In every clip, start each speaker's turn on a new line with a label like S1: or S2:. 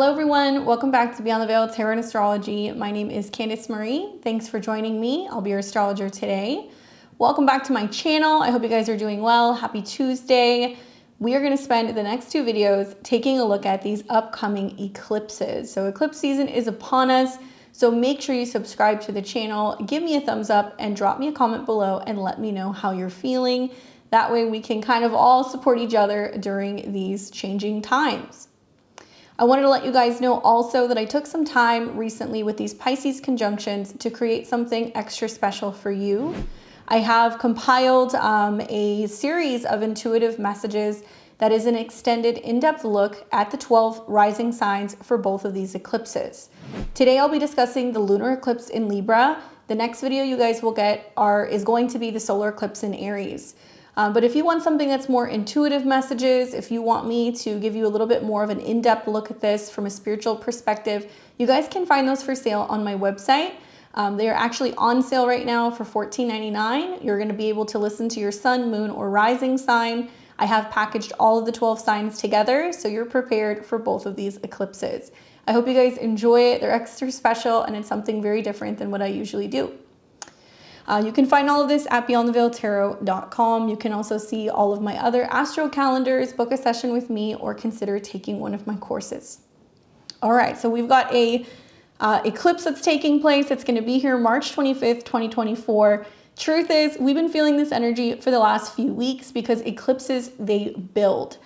S1: Hello everyone, welcome back to Beyond the Veil Tarot and Astrology. My name is Candice Marie. Thanks for joining me. I'll be your astrologer today. Welcome back to my channel. I hope you guys are doing well. Happy Tuesday. We are going to spend the next two videos taking a look at these upcoming eclipses. So eclipse season is upon us, so make sure you subscribe to the channel, give me a thumbs up, and drop me a comment below and let me know how you're feeling. That way we can kind of all support each other during these changing times. I wanted to let you guys know also that I took some time recently with these Pisces conjunctions to create something extra special for you. I have compiled a series of intuitive messages that is an extended in-depth look at the 12 rising signs for both of these eclipses. Today I'll be discussing the lunar eclipse in Libra. The next video you guys will get is going to be the solar eclipse in Aries. But if you want something that's more intuitive messages, if you want me to give you a little bit more of an in-depth look at this from a spiritual perspective, you guys can find those for sale on my website. They are actually on sale right now for $14.99. You're going to be able to listen to your sun, moon, or rising sign. I have packaged all of the 12 signs together, so you're prepared for both of these eclipses. I hope you guys enjoy it. They're extra special, and it's something very different than what I usually do. You can find all of this at beyondtheveiltarot.com. You can also see all of my other astro calendars, book a session with me, or consider taking one of my courses. All right, so we've got a eclipse that's taking place. It's going to be here March 25th, 2024. Truth is, we've been feeling this energy for the last few weeks because eclipses, they build.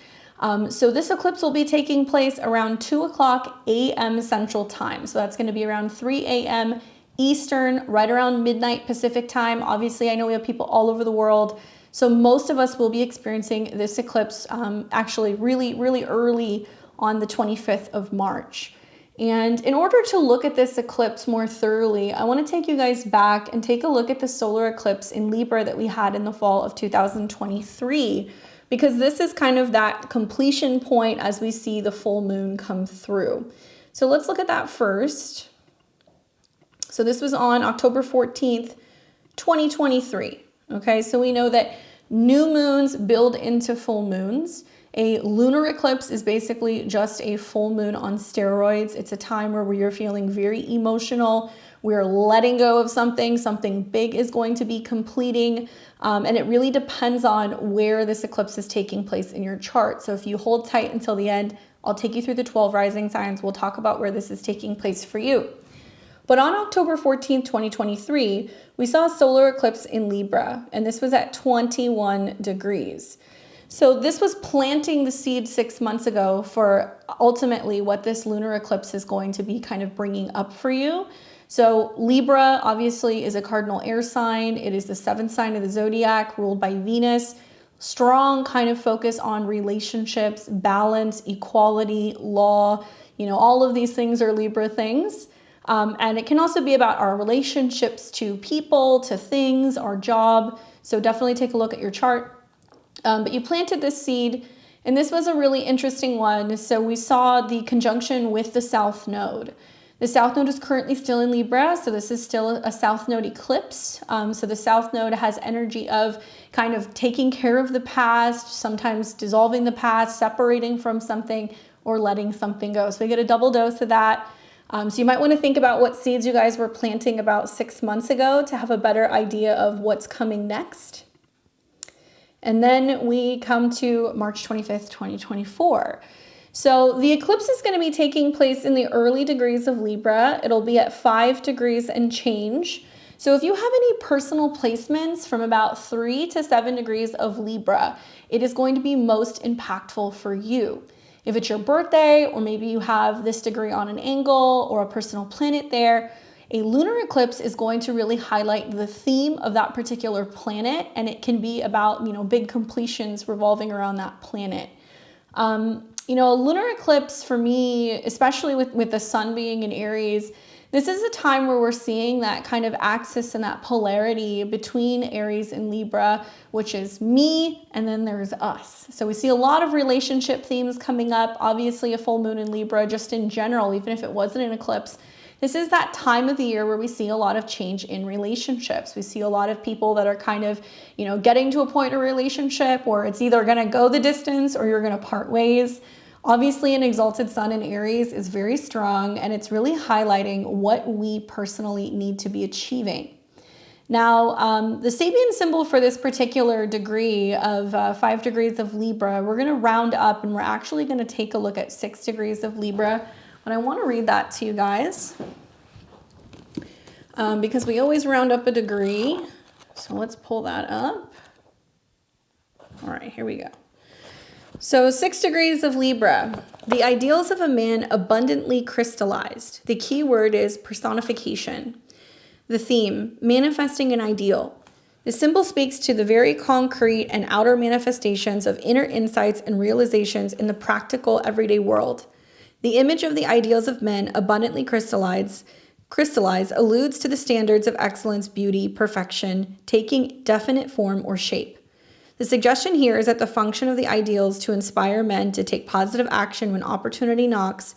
S1: So this eclipse will be taking place around 2:00 a.m. Central Time. So that's going to be around 3 a.m. Eastern, right around midnight Pacific time. Obviously, I know we have people all over the world, so most of us will be experiencing this eclipse actually really early on the 25th of March. And in order to look at this eclipse more thoroughly, I want to take you guys back and take a look at the solar eclipse in Libra that we had in the fall of 2023, because this is kind of that completion point as we see the full moon come through. So let's look at that first. So this was on October 14th, 2023. Okay, so we know that new moons build into full moons. A lunar eclipse is basically just a full moon on steroids. It's a time where we are feeling very emotional. We're letting go of something big is going to be completing. And it really depends on where this eclipse is taking place in your chart. So if you hold tight until the end, I'll take you through the 12 rising signs. We'll talk about where this is taking place for you. But on October 14th, 2023, we saw a solar eclipse in Libra, and this was at 21 degrees. So this was planting the seed 6 months ago for ultimately what this lunar eclipse is going to be kind of bringing up for you. So Libra obviously is a cardinal air sign. It is the 7th sign of the zodiac, ruled by Venus. Strong kind of focus on relationships, balance, equality, law. You know, all of these things are Libra things. And it can also be about our relationships to people, to things, our job. So definitely take a look at your chart. But you planted this seed, and this was a really interesting one. So we saw the conjunction with the South Node. The South Node is currently still in Libra, so this is still a South Node eclipse. So the South Node has energy of kind of taking care of the past, sometimes dissolving the past, separating from something, or letting something go. So we get a double dose of that. So you might want to think about what seeds you guys were planting about 6 months ago to have a better idea of what's coming next. And then we come to March 25th, 2024. So the eclipse is going to be taking place in the early degrees of Libra. It'll be at 5 degrees and change. So if you have any personal placements from about 3 to 7 degrees of Libra, it is going to be most impactful for you. If it's your birthday, or maybe you have this degree on an angle or a personal planet there, a lunar eclipse is going to really highlight the theme of that particular planet, and it can be about, you know, big completions revolving around that planet. You know, a lunar eclipse for me, especially with the sun being in Aries, this is a time where we're seeing that kind of axis and that polarity between Aries and Libra, which is me, and then there's us. So we see a lot of relationship themes coming up. Obviously a full moon in Libra, just in general, even if it wasn't an eclipse, this is that time of the year where we see a lot of change in relationships. We see a lot of people that are kind of, you know, getting to a point in a relationship where it's either going to go the distance or you're going to part ways. Obviously, an exalted sun in Aries is very strong, and it's really highlighting what we personally need to be achieving. Now, the Sabian symbol for this particular degree of 5 degrees of Libra, we're going to round up, and we're actually going to take a look at 6 degrees of Libra. But I want to read that to you guys because we always round up a degree. So let's pull that up. All right, here we go. So 6 degrees of Libra, the ideals of a man abundantly crystallized. The key word is personification. The theme, manifesting an ideal. The symbol speaks to the very concrete and outer manifestations of inner insights and realizations in the practical everyday world. The image of the ideals of men abundantly crystallized alludes to the standards of excellence, beauty, perfection, taking definite form or shape. The suggestion here is that the function of the ideals to inspire men to take positive action when opportunity knocks,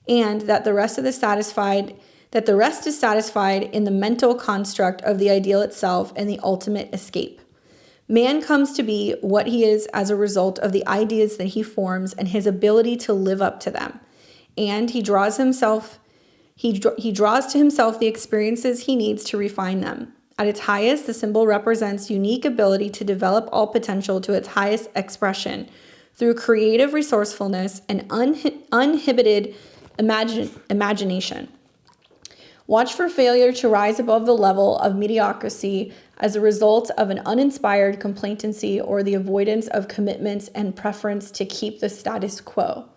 S1: and that the rest is satisfied in the mental construct of the ideal itself and the ultimate escape. Man comes to be what he is as a result of the ideas that he forms and his ability to live up to them. And he draws to himself the experiences he needs to refine them. At its highest, the symbol represents unique ability to develop all potential to its highest expression through creative resourcefulness and uninhibited imagination. Watch for failure to rise above the level of mediocrity as a result of an uninspired complacency or the avoidance of commitments and preference to keep the status quo.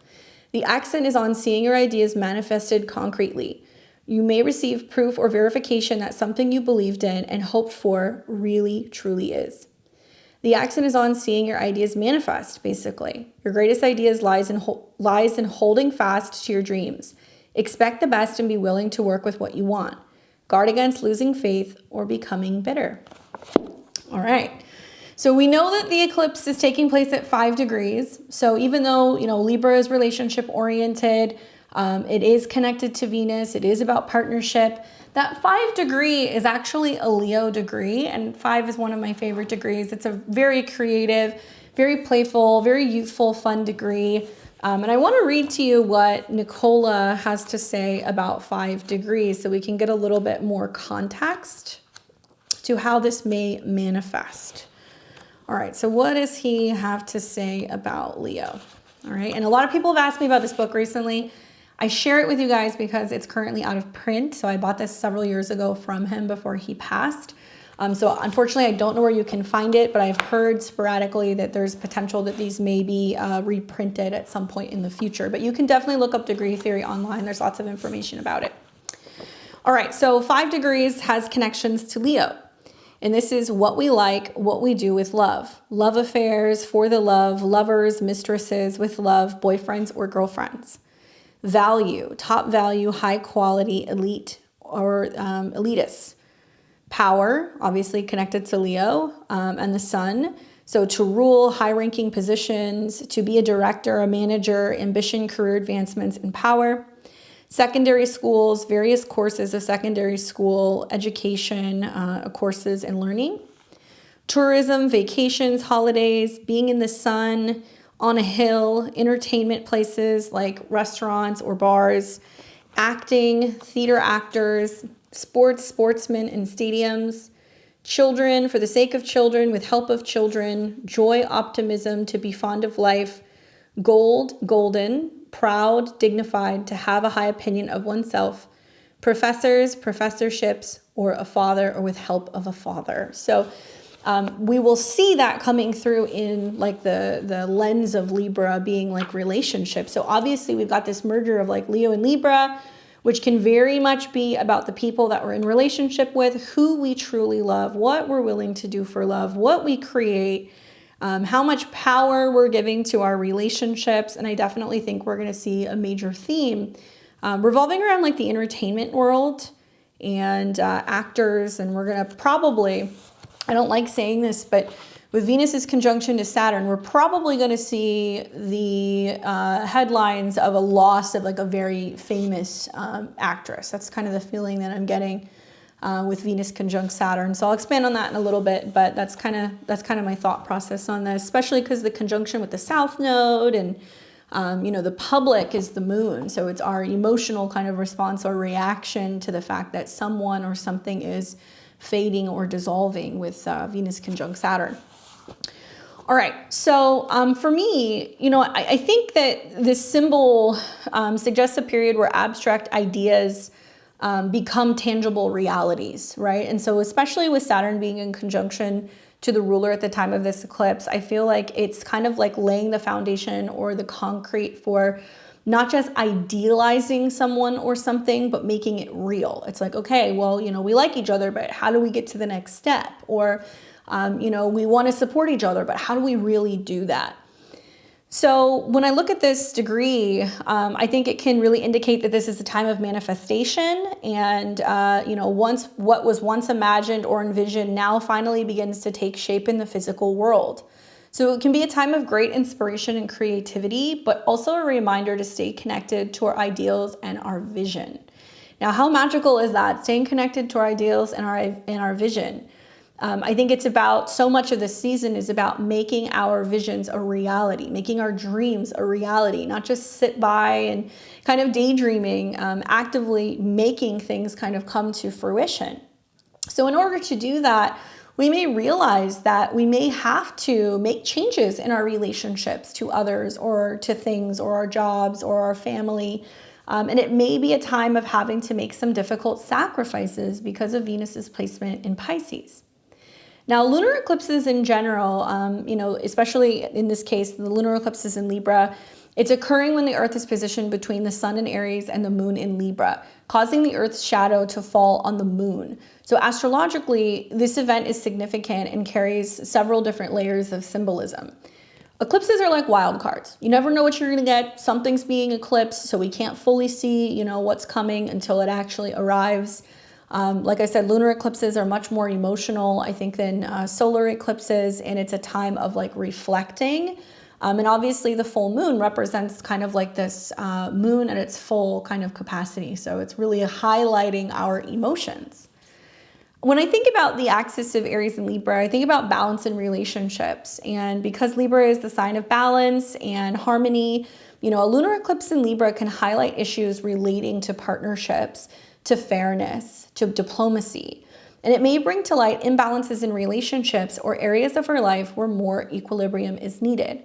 S1: The accent is on seeing your ideas manifested concretely. You may receive proof or verification that something you believed in and hoped for really, truly is. The accent is on seeing your ideas manifest, basically. Your greatest ideas lies in holding fast to your dreams. Expect the best and be willing to work with what you want. Guard against losing faith or becoming bitter. All right. So we know that the eclipse is taking place at 5 degrees. So even though, Libra is relationship oriented, it is connected to Venus, it is about partnership. That 5 degree is actually a Leo degree, and 5 is one of my favorite degrees. It's a very creative, very playful, very youthful, fun degree. And I want to read to you what Nicola has to say about 5 degrees so we can get a little bit more context to how this may manifest. All right, so what does he have to say about Leo? All right, and a lot of people have asked me about this book recently. I share it with you guys because it's currently out of print. So I bought this several years ago from him before he passed. So unfortunately, I don't know where you can find it, but I've heard sporadically that there's potential that these may be reprinted at some point in the future. But you can definitely look up degree theory online. There's lots of information about it. All right, so 5 degrees has connections to Leo. And this is what we like, what we do with love. Love affairs, for the love, lovers, mistresses with love, boyfriends or girlfriends. Value, top value, high quality, elite or elitists. Power, obviously connected to Leo and the sun. So to rule, high-ranking positions, to be a director, a manager, ambition, career advancements, and power. Secondary schools, various courses of secondary school education, courses and learning. Tourism, vacations, holidays, being in the sun, on a hill, entertainment places like restaurants or bars, acting, theater actors, sportsmen in stadiums, children, for the sake of children, with help of children, joy, optimism, to be fond of life, golden, proud, dignified, to have a high opinion of oneself, professors, professorships, or a father, or with help of a father. So we will see that coming through in like the lens of Libra being like relationships. So obviously we've got this merger of like Leo and Libra, which can very much be about the people that we're in relationship with, who we truly love, what we're willing to do for love, what we create, how much power we're giving to our relationships. And I definitely think we're going to see a major theme revolving around like the entertainment world and actors. And we're going to probably, I don't like saying this, but with Venus's conjunction to Saturn, we're probably going to see the headlines of a loss of like a very famous actress. That's kind of the feeling that I'm getting with Venus conjunct Saturn. So I'll expand on that in a little bit, but that's kind of my thought process on this, especially because the conjunction with the South Node and The public is the moon. So it's our emotional kind of response or reaction to the fact that someone or something is fading or dissolving with Venus conjunct Saturn. All right, so for me, I think that this symbol suggests a period where abstract ideas become tangible realities, right? And so especially with Saturn being in conjunction to the ruler at the time of this eclipse, I feel like it's kind of like laying the foundation or the concrete for not just idealizing someone or something, but making it real. It's like, okay, well, we like each other, but how do we get to the next step? Or, we want to support each other, but how do we really do that? So when I look at this degree, I think it can really indicate that this is a time of manifestation, and what was once imagined or envisioned now finally begins to take shape in the physical world. So it can be a time of great inspiration and creativity, but also a reminder to stay connected to our ideals and our vision. Now, how magical is that? Staying connected to our ideals and our vision. I think it's about, so much of this season is about making our visions a reality, making our dreams a reality, not just sit by and kind of daydreaming, actively making things kind of come to fruition. So in order to do that, we may realize that we may have to make changes in our relationships to others or to things or our jobs or our family. And it may be a time of having to make some difficult sacrifices because of Venus's placement in Pisces. Now, lunar eclipses in general, especially in this case, the lunar eclipse is in Libra. It's occurring when the Earth is positioned between the Sun in Aries and the Moon in Libra, causing the Earth's shadow to fall on the Moon. So astrologically, this event is significant and carries several different layers of symbolism. Eclipses are like wild cards. You never know what you're going to get. Something's being eclipsed, so we can't fully see, what's coming until it actually arrives. Like I said, lunar eclipses are much more emotional, I think, than solar eclipses, and it's a time of like reflecting. And obviously the full moon represents kind of like this moon at its full kind of capacity. So it's really highlighting our emotions. When I think about the axis of Aries and Libra, I think about balance in relationships. And because Libra is the sign of balance and harmony, a lunar eclipse in Libra can highlight issues relating to partnerships, to fairness, to diplomacy. And it may bring to light imbalances in relationships or areas of our life where more equilibrium is needed.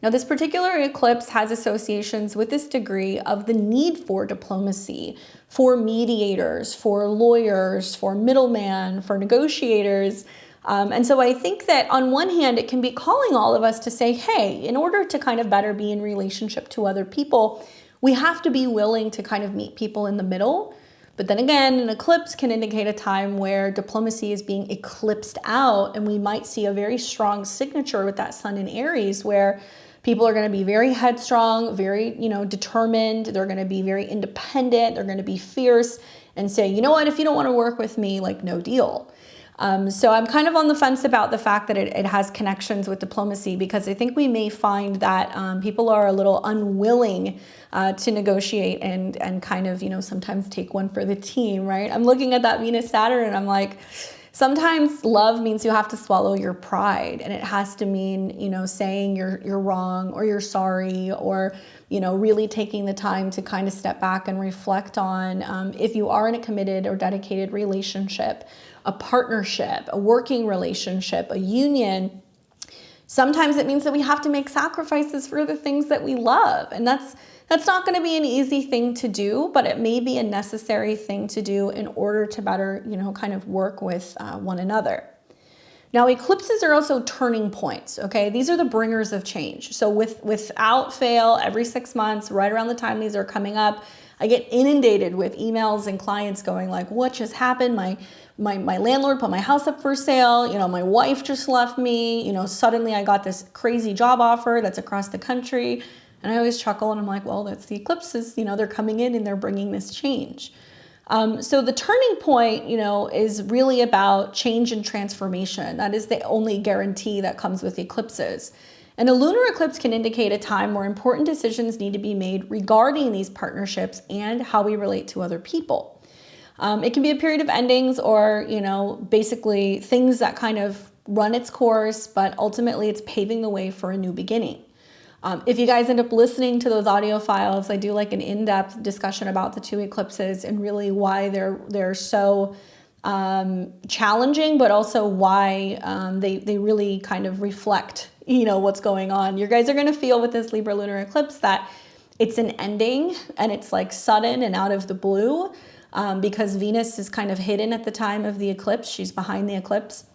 S1: Now, this particular eclipse has associations with this degree of the need for diplomacy, for mediators, for lawyers, for middlemen, for negotiators. And so I think that on one hand, it can be calling all of us to say, hey, in order to kind of better be in relationship to other people, we have to be willing to kind of meet people in the middle. But then again, an eclipse can indicate a time where diplomacy is being eclipsed out, and we might see a very strong signature with that Sun in Aries where people are going to be very headstrong, very, determined. They're going to be very independent. They're going to be fierce and say, you know what, if you don't want to work with me, like, no deal. So I'm kind of on the fence about the fact that it has connections with diplomacy, because I think we may find that people are a little unwilling to negotiate and kind of, sometimes take one for the team, right? I'm looking at that Venus Saturn and I'm like, sometimes love means you have to swallow your pride, and it has to mean, saying you're wrong or you're sorry, or, really taking the time to kind of step back and reflect on if you are in a committed or dedicated relationship, a partnership, a working relationship, a union. Sometimes it means that we have to make sacrifices for the things that we love. And that's not going to be an easy thing to do, but it may be a necessary thing to do in order to better, kind of work with one another. Now, eclipses are also turning points, okay? These are the bringers of change. So without fail, every 6 months, right around the time these are coming up, I get inundated with emails and clients going like, what just happened? My landlord put my house up for sale. My wife just left me. Suddenly I got this crazy job offer that's across the country. And I always chuckle and I'm like, well, that's the eclipses. They're coming in and they're bringing this change. So the turning point, is really about change and transformation. That is the only guarantee that comes with eclipses. And a lunar eclipse can indicate a time where important decisions need to be made regarding these partnerships and how we relate to other people. It can be a period of endings or, basically things that kind of run its course, but ultimately it's paving the way for a new beginning. If you guys end up listening to those audio files, I do like an in-depth discussion about the two eclipses and really why they're so challenging, but also why they really kind of reflect, you know, what's going on. You guys are going to feel with this Libra lunar eclipse that it's an ending and it's like sudden and out of the blue, because Venus is kind of hidden at the time of the eclipse. She's behind the eclipse.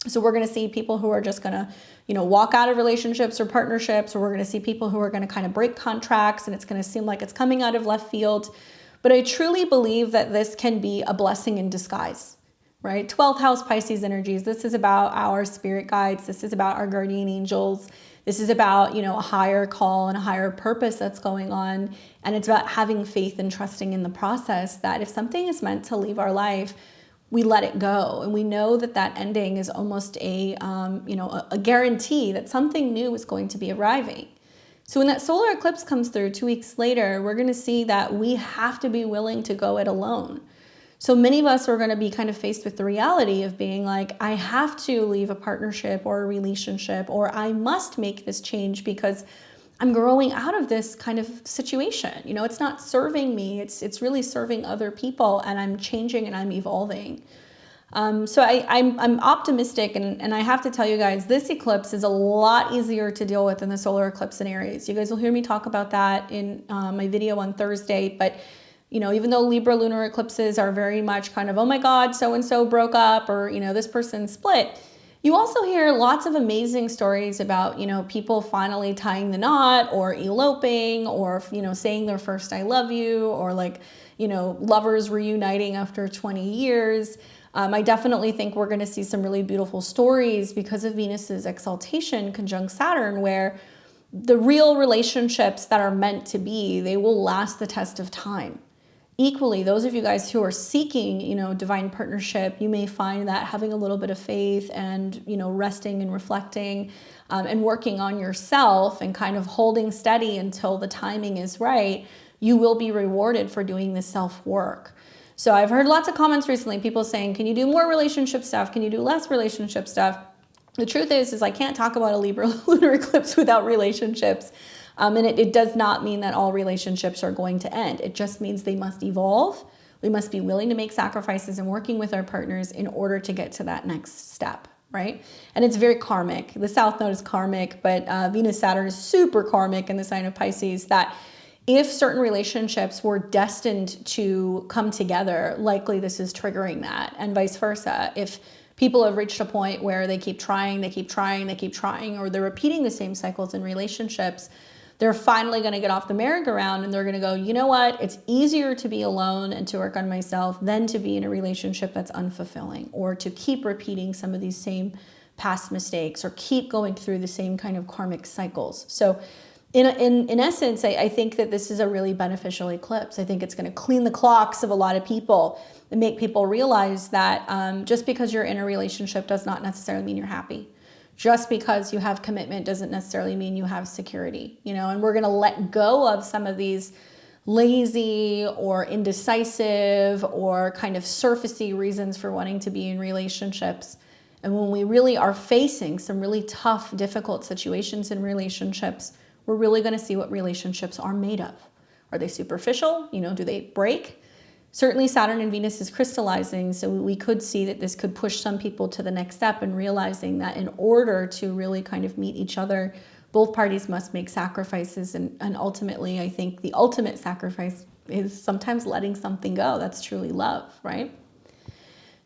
S1: So we're going to see people who are just going to, you know, walk out of relationships or partnerships, or we're going to see people who are going to kind of break contracts, and it's going to seem like it's coming out of left field. But I truly believe that this can be a blessing in disguise, right? 12th house Pisces energies. This is about our spirit guides. This is about our guardian angels. This is about, you know, a higher call and a higher purpose that's going on. And it's about having faith and trusting in the process, that if something is meant to leave our life, we let it go. And we know that that ending is almost a, you know, a guarantee that something new is going to be arriving. So when that solar eclipse comes through 2 weeks later, we're going to see that we have to be willing to go it alone. So many of us are going to be kind of faced with the reality of being like, I have to leave a partnership or a relationship, or I must make this change because I'm growing out of this kind of situation. You know, it's not serving me. It's really serving other people, and I'm changing and I'm evolving. So I'm optimistic, and I have to tell you guys, this eclipse is a lot easier to deal with than the solar eclipse in Aries. You guys will hear me talk about that in my video on Thursday. But, you know, even though Libra lunar eclipses are very much kind of, oh my God, so-and-so broke up, or, you know, this person split, you also hear lots of amazing stories about, you know, people finally tying the knot, or eloping, or, you know, saying their first I love you, or like, you know, lovers reuniting after 20 years. I definitely think we're going to see some really beautiful stories because of Venus's exaltation conjunct Saturn, where the real relationships that are meant to be, they will last the test of time. Equally, those of you guys who are seeking, you know, divine partnership, you may find that having a little bit of faith and, you know, resting and reflecting and working on yourself and kind of holding steady until the timing is right, you will be rewarded for doing this self-work. So I've heard lots of comments recently, people saying, can you do more relationship stuff? Can you do less relationship stuff? The truth is I can't talk about a Libra lunar eclipse without relationships. And it does not mean that all relationships are going to end. It just means they must evolve. We must be willing to make sacrifices and working with our partners in order to get to that next step, right? And it's very karmic. The South Node is karmic, but Venus-Saturn is super karmic in the sign of Pisces, that if certain relationships were destined to come together, likely this is triggering that, and vice versa. If people have reached a point where they keep trying, or they're repeating the same cycles in relationships, they're finally going to get off the merry-go-round and they're going to go, you know what? It's easier to be alone and to work on myself than to be in a relationship that's unfulfilling, or to keep repeating some of these same past mistakes, or keep going through the same kind of karmic cycles. So in essence, I think that this is a really beneficial eclipse. I think it's going to clean the clocks of a lot of people and make people realize that just because you're in a relationship does not necessarily mean you're happy. Just because you have commitment doesn't necessarily mean you have security, you know, and we're going to let go of some of these lazy or indecisive or kind of surfacey reasons for wanting to be in relationships. And when we really are facing some really tough, difficult situations in relationships, we're really going to see what relationships are made of. Are they superficial? You know, do they break? Certainly Saturn and Venus is crystallizing, so we could see that this could push some people to the next step, and realizing that in order to really kind of meet each other, both parties must make sacrifices. And ultimately, I think the ultimate sacrifice is sometimes letting something go. That's truly love, right?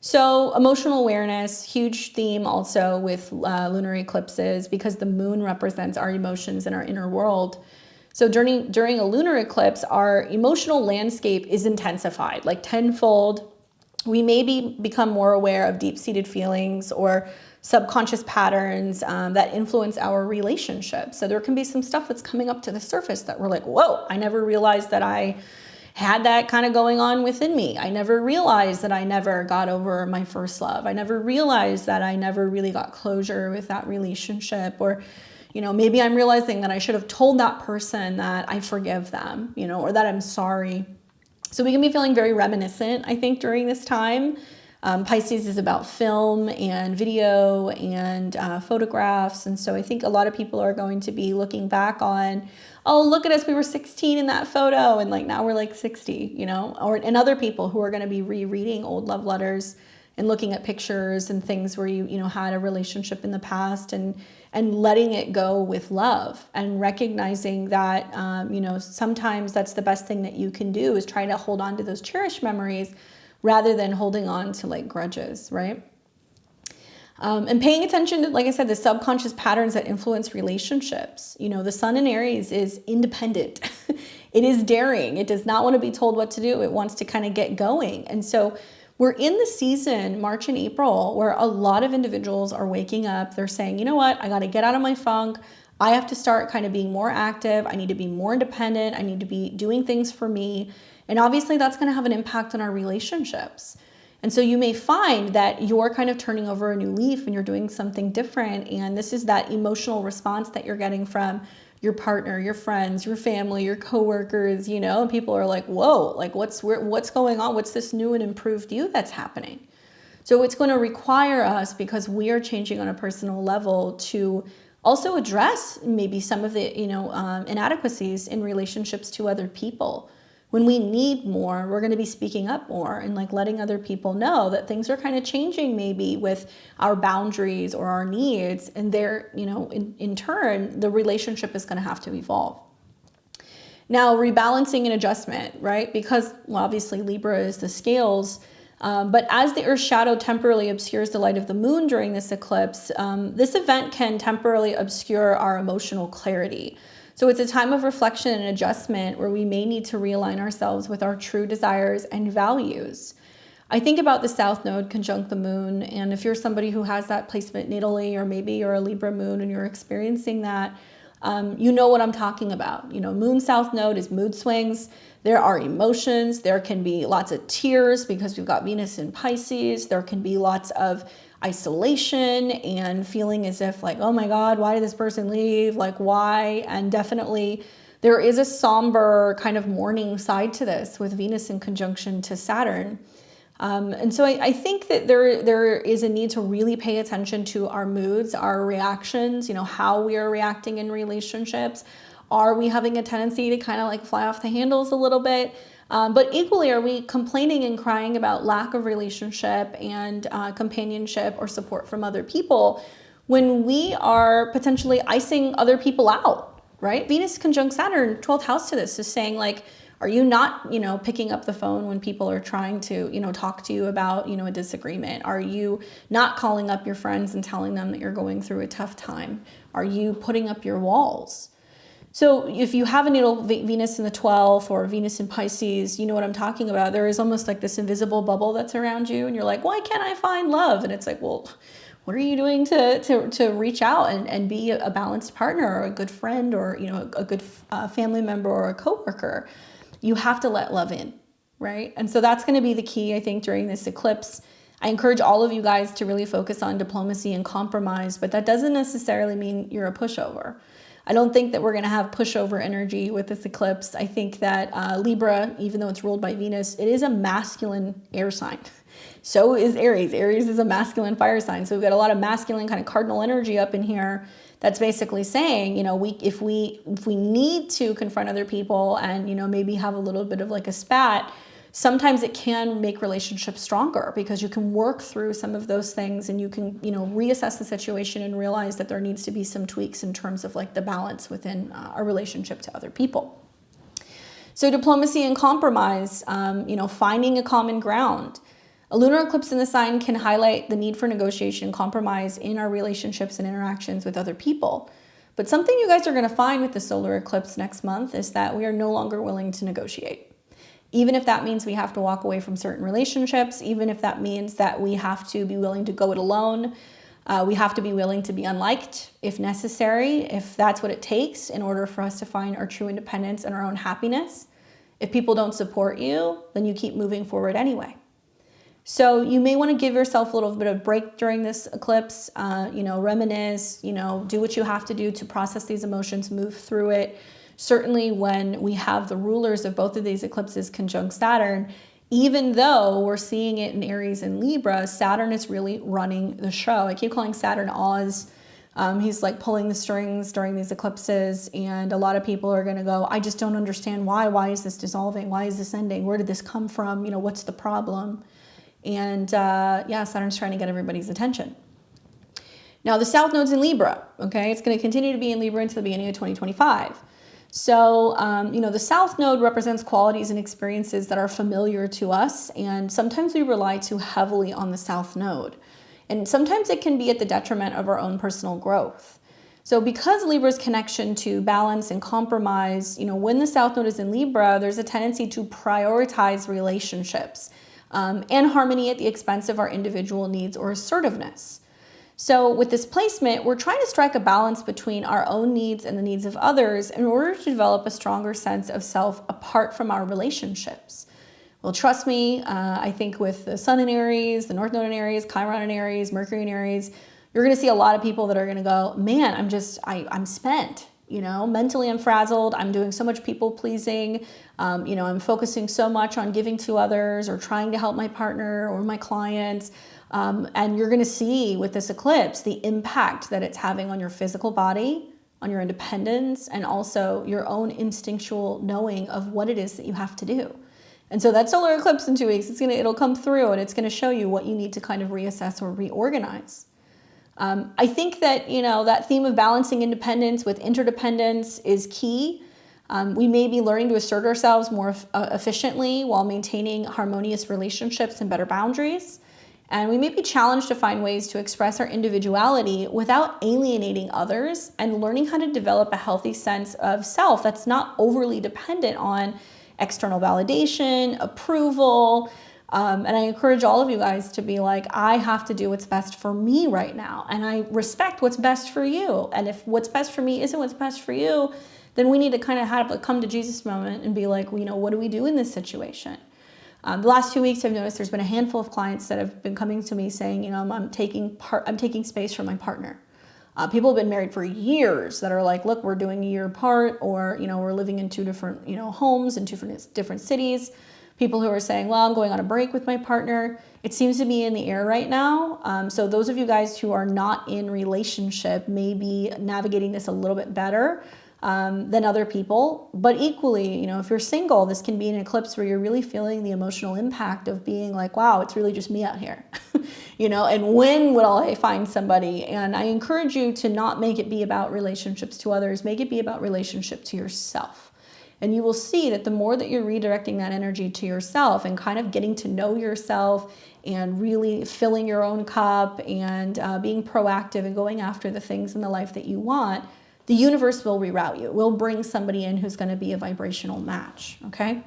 S1: So emotional awareness, huge theme also with lunar eclipses, because the moon represents our emotions and our inner world. So during a lunar eclipse, our emotional landscape is intensified, like tenfold. We maybe become more aware of deep-seated feelings or subconscious patterns that influence our relationships. So there can be some stuff that's coming up to the surface that we're like, whoa, I never realized that I had that kind of going on within me. I never realized that I never got over my first love. I never realized that I never really got closure with that relationship. Or, you know, maybe I'm realizing that I should have told that person that I forgive them, you know, or that I'm sorry. So we can be feeling very reminiscent, I think, during this time. Pisces is about film and video and photographs. And so I think a lot of people are going to be looking back on, oh, look at us, we were 16 in that photo, and like now we're like 60, you know, and other people who are going to be rereading old love letters and looking at pictures and things where you know, had a relationship in the past, and letting it go with love, and recognizing that, you know, sometimes that's the best thing that you can do, is try to hold on to those cherished memories rather than holding on to like grudges, right? And paying attention to, like I said, the subconscious patterns that influence relationships. You know, the sun in Aries is independent. It is daring. It does not want to be told what to do. It wants to kind of get going. And so we're in the season, March and April, where a lot of individuals are waking up. They're saying, you know what, I got to get out of my funk. I have to start kind of being more active. I need to be more independent. I need to be doing things for me. And obviously that's going to have an impact on our relationships. And so you may find that you're kind of turning over a new leaf and you're doing something different. And this is that emotional response that you're getting from your partner, your friends, your family, your coworkers, you know, and people are like, whoa, like what's going on? What's this new and improved you that's happening? So it's going to require us, because we are changing on a personal level, to also address maybe some of the, you know, inadequacies in relationships to other people. When we need more, we're going to be speaking up more and like letting other people know that things are kind of changing maybe with our boundaries or our needs. And they're, you know, in turn, the relationship is going to have to evolve. Now, rebalancing and adjustment, right? Because, well, obviously Libra is the scales, but as the Earth's shadow temporarily obscures the light of the moon during this eclipse, this event can temporarily obscure our emotional clarity. So it's a time of reflection and adjustment where we may need to realign ourselves with our true desires and values. I think about the South Node conjunct the moon, and if you're somebody who has that placement natally, or maybe you're a Libra moon and you're experiencing that, you know what I'm talking about. You know, Moon South Node is mood swings. There are emotions. There can be lots of tears because we've got Venus in Pisces. There can be lots of isolation and feeling as if like, oh my God, why did this person leave? Like, why? And definitely there is a somber kind of mourning side to this with Venus in conjunction to Saturn. And so I think that there is a need to really pay attention to our moods, our reactions, you know, how we are reacting in relationships. Are we having a tendency to kind of like fly off the handles a little bit? But equally, are we complaining and crying about lack of relationship and companionship or support from other people when we are potentially icing other people out, right? Venus conjunct Saturn, 12th house to this, is saying like, are you not, you know, picking up the phone when people are trying to, you know, talk to you about, you know, a disagreement? Are you not calling up your friends and telling them that you're going through a tough time? Are you putting up your walls? So if you have a natal Venus in the 12th or Venus in Pisces, you know what I'm talking about. There is almost like this invisible bubble that's around you, and you're like, why can't I find love? And it's like, well, what are you doing to reach out and be a balanced partner or a good friend or, you know, a good family member or a coworker? You have to let love in, right? And so that's going to be the key, I think, during this eclipse. I encourage all of you guys to really focus on diplomacy and compromise, but that doesn't necessarily mean you're a pushover. I don't think that we're going to have pushover energy with this eclipse. I think that Libra, even though it's ruled by Venus, it is a masculine air sign. So is Aries. Aries is a masculine fire sign. So we've got a lot of masculine kind of cardinal energy up in here that's basically saying, you know, if we need to confront other people and, you know, maybe have a little bit of like a spat, sometimes it can make relationships stronger because you can work through some of those things and you can, you know, reassess the situation and realize that there needs to be some tweaks in terms of like the balance within a relationship to other people. So diplomacy and compromise, you know, finding a common ground. A lunar eclipse in the sign can highlight the need for negotiation and compromise in our relationships and interactions with other people. But something you guys are going to find with the solar eclipse next month is that we are no longer willing to negotiate. Even if that means we have to walk away from certain relationships, even if that means that we have to be willing to go it alone, we have to be willing to be unliked if necessary, if that's what it takes in order for us to find our true independence and our own happiness. If people don't support you, then you keep moving forward anyway. So you may want to give yourself a little bit of a break during this eclipse, you know, reminisce, you know, do what you have to do to process these emotions, move through it. Certainly when we have the rulers of both of these eclipses conjunct Saturn, Even though we're seeing it in Aries and Libra, Saturn is really running the show. I keep calling Saturn Oz. He's like pulling the strings during these eclipses, and a lot of people are going to go, I just don't understand why. Why is this dissolving? Why is this ending? Where did this come from? You know, what's the problem? And yeah, Saturn's trying to get everybody's attention. Now, the South Node's in Libra, okay? It's going to continue to be in Libra until the beginning of 2025. So, you know, the South Node represents qualities and experiences that are familiar to us, and sometimes we rely too heavily on the South Node. And sometimes it can be at the detriment of our own personal growth. So because Libra's connection to balance and compromise, you know, when the South Node is in Libra, there's a tendency to prioritize relationships and harmony at the expense of our individual needs or assertiveness. So with this placement, we're trying to strike a balance between our own needs and the needs of others in order to develop a stronger sense of self apart from our relationships. Well, trust me, I think with the Sun in Aries, the North Node in Aries, Chiron in Aries, Mercury in Aries, you're going to see a lot of people that are going to go, man, I'm spent, you know, mentally I'm frazzled. I'm doing so much people pleasing. You know, I'm focusing so much on giving to others or trying to help my partner or my clients. And you're going to see with this eclipse the impact that it's having on your physical body, on your independence, and also your own instinctual knowing of what it is that you have to do. And so that solar eclipse in 2 weeks, it'll come through and it's going to show you what you need to kind of reassess or reorganize. I think that, you know, that theme of balancing independence with interdependence is key. We may be learning to assert ourselves more efficiently while maintaining harmonious relationships and better boundaries. And we may be challenged to find ways to express our individuality without alienating others and learning how to develop a healthy sense of self that's not overly dependent on external validation, approval. And I encourage all of you guys to be like, I have to do what's best for me right now. And I respect what's best for you. And if what's best for me isn't what's best for you, then we need to kind of have a come to Jesus moment and be like, well, you know, what do we do in this situation? The last 2 weeks, I've noticed there's been a handful of clients that have been coming to me saying, you know, I'm taking space from my partner. People have been married for years that are like, look, we're doing a year apart, or, you know, we're living in two different, you know, homes in different cities. People who are saying, well, I'm going on a break with my partner. It seems to be in the air right now. So those of you guys who are not in relationship may be navigating this a little bit better than other people. But equally, you know, if you're single, this can be an eclipse where you're really feeling the emotional impact of being like, wow, it's really just me out here, you know, and when will I find somebody? And I encourage you to not make it be about relationships to others, make it be about relationship to yourself. And you will see that the more that you're redirecting that energy to yourself and kind of getting to know yourself and really filling your own cup and being proactive and going after the things in the life that you want, the universe will reroute you. We'll bring somebody in who's going to be a vibrational match, okay?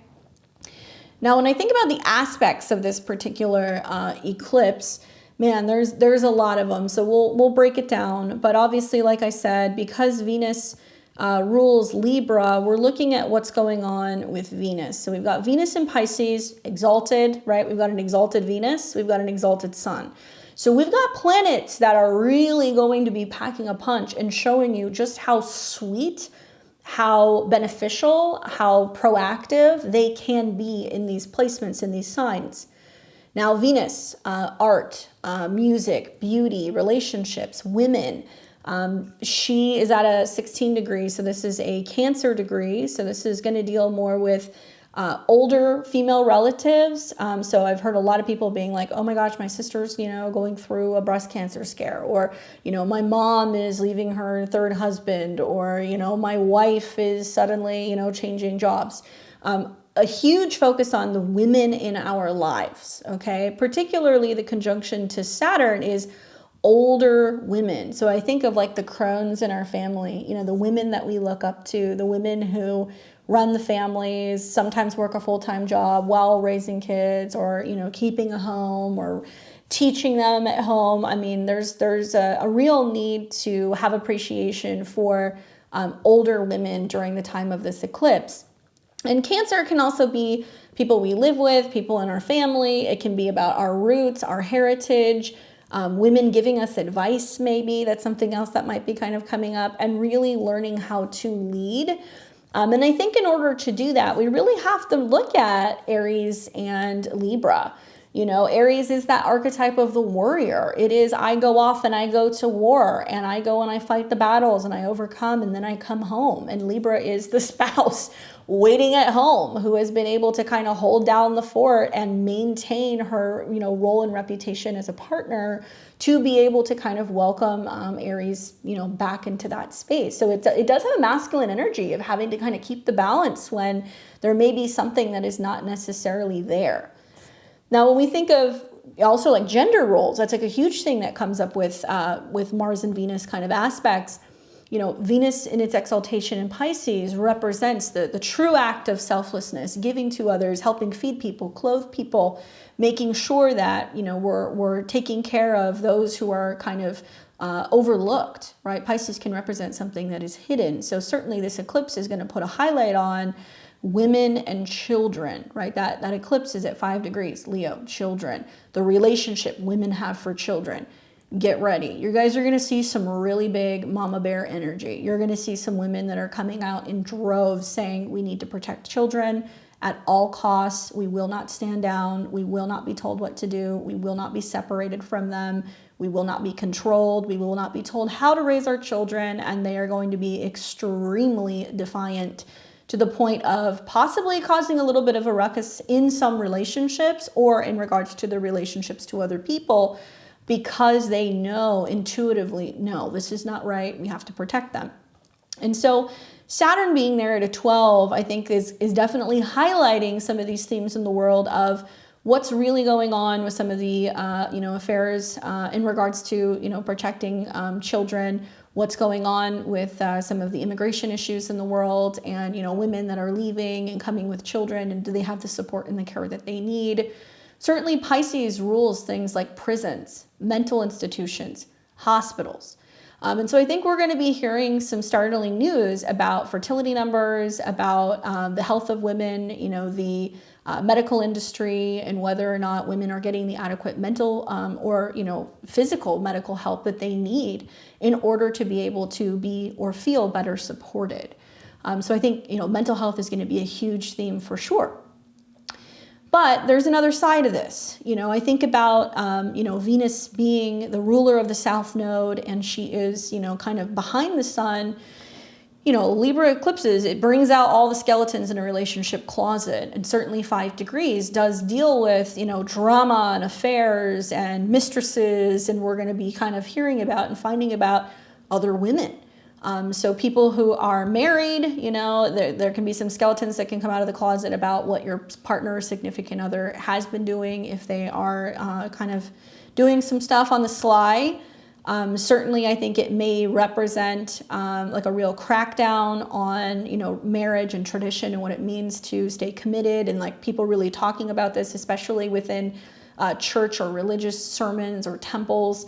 S1: Now, when I think about the aspects of this particular eclipse, man, there's a lot of them. So we'll break it down. But obviously, like I said, because Venus rules Libra, we're looking at what's going on with Venus. So we've got Venus in Pisces, exalted, right? We've got an exalted Venus. We've got an exalted Sun. So we've got planets that are really going to be packing a punch and showing you just how sweet, how beneficial, how proactive they can be in these placements, in these signs. Now, Venus, art, music, beauty, relationships, women. She is at a 16 degree, so this is a Cancer degree. So this is going to deal more with older female relatives. So I've heard a lot of people being like, oh my gosh, my sister's, you know, going through a breast cancer scare, or, you know, my mom is leaving her third husband, or, you know, my wife is suddenly, you know, changing jobs. A huge focus on the women in our lives, okay? Particularly the conjunction to Saturn is older women. So I think of like the crones in our family, you know, the women that we look up to, the women who run the families, sometimes work a full-time job while raising kids, or, you know, keeping a home or teaching them at home. I mean, there's a real need to have appreciation for older women during the time of this eclipse. And Cancer can also be people we live with, people in our family. It can be about our roots, our heritage, women giving us advice, maybe. That's something else that might be kind of coming up, and really learning how to lead And I think in order to do that, we really have to look at Aries and Libra. You know, Aries is that archetype of the warrior. It is, I go off and I go to war and I go and I fight the battles and I overcome and then I come home. And Libra is the spouse waiting at home who has been able to kind of hold down the fort and maintain her, you know, role and reputation as a partner to be able to kind of welcome Aries, you know, back into that space. So it does have a masculine energy of having to kind of keep the balance when there may be something that is not necessarily there. Now, when we think of also like gender roles, that's like a huge thing that comes up with Mars and Venus kind of aspects. You know, Venus in its exaltation in Pisces represents the true act of selflessness, giving to others, helping feed people, clothe people, making sure that, you know, we're taking care of those who are kind of overlooked, right? Pisces can represent something that is hidden. So certainly this eclipse is going to put a highlight on women and children, right? That eclipse is at 5 degrees, Leo, children, the relationship women have for children. Get ready. You guys are going to see some really big mama bear energy. You're going to see some women that are coming out in droves saying we need to protect children at all costs. We will not stand down. We will not be told what to do. We will not be separated from them. We will not be controlled. We will not be told how to raise our children. And they are going to be extremely defiant, to the point of possibly causing a little bit of a ruckus in some relationships or in regards to their relationships to other people, because they know intuitively, no, this is not right. We have to protect them. And so Saturn being there at a 12, I think is definitely highlighting some of these themes in the world of what's really going on with some of the, you know, affairs in regards to, you know, protecting children, what's going on with some of the immigration issues in the world, and, you know, women that are leaving and coming with children, and do they have the support and the care that they need? Certainly Pisces rules things like prisons, mental institutions, hospitals. And so I think we're going to be hearing some startling news about fertility numbers, about the health of women, you know, the medical industry, and whether or not women are getting the adequate mental or, you know, physical medical help that they need in order to be able to be or feel better supported. So I think, you know, mental health is going to be a huge theme for sure. But there's another side of this. You know, I think about, you know, Venus being the ruler of the South Node, and she is, you know, kind of behind the sun. You know, Libra eclipses, it brings out all the skeletons in a relationship closet. And certainly 5 degrees does deal with, you know, drama and affairs and mistresses. And we're going to be kind of hearing about and finding about other women. So people who are married, you know, there can be some skeletons that can come out of the closet about what your partner or significant other has been doing if they are kind of doing some stuff on the sly. Certainly, I think it may represent like a real crackdown on, you know, marriage and tradition and what it means to stay committed, and like people really talking about this, especially within church or religious sermons or temples.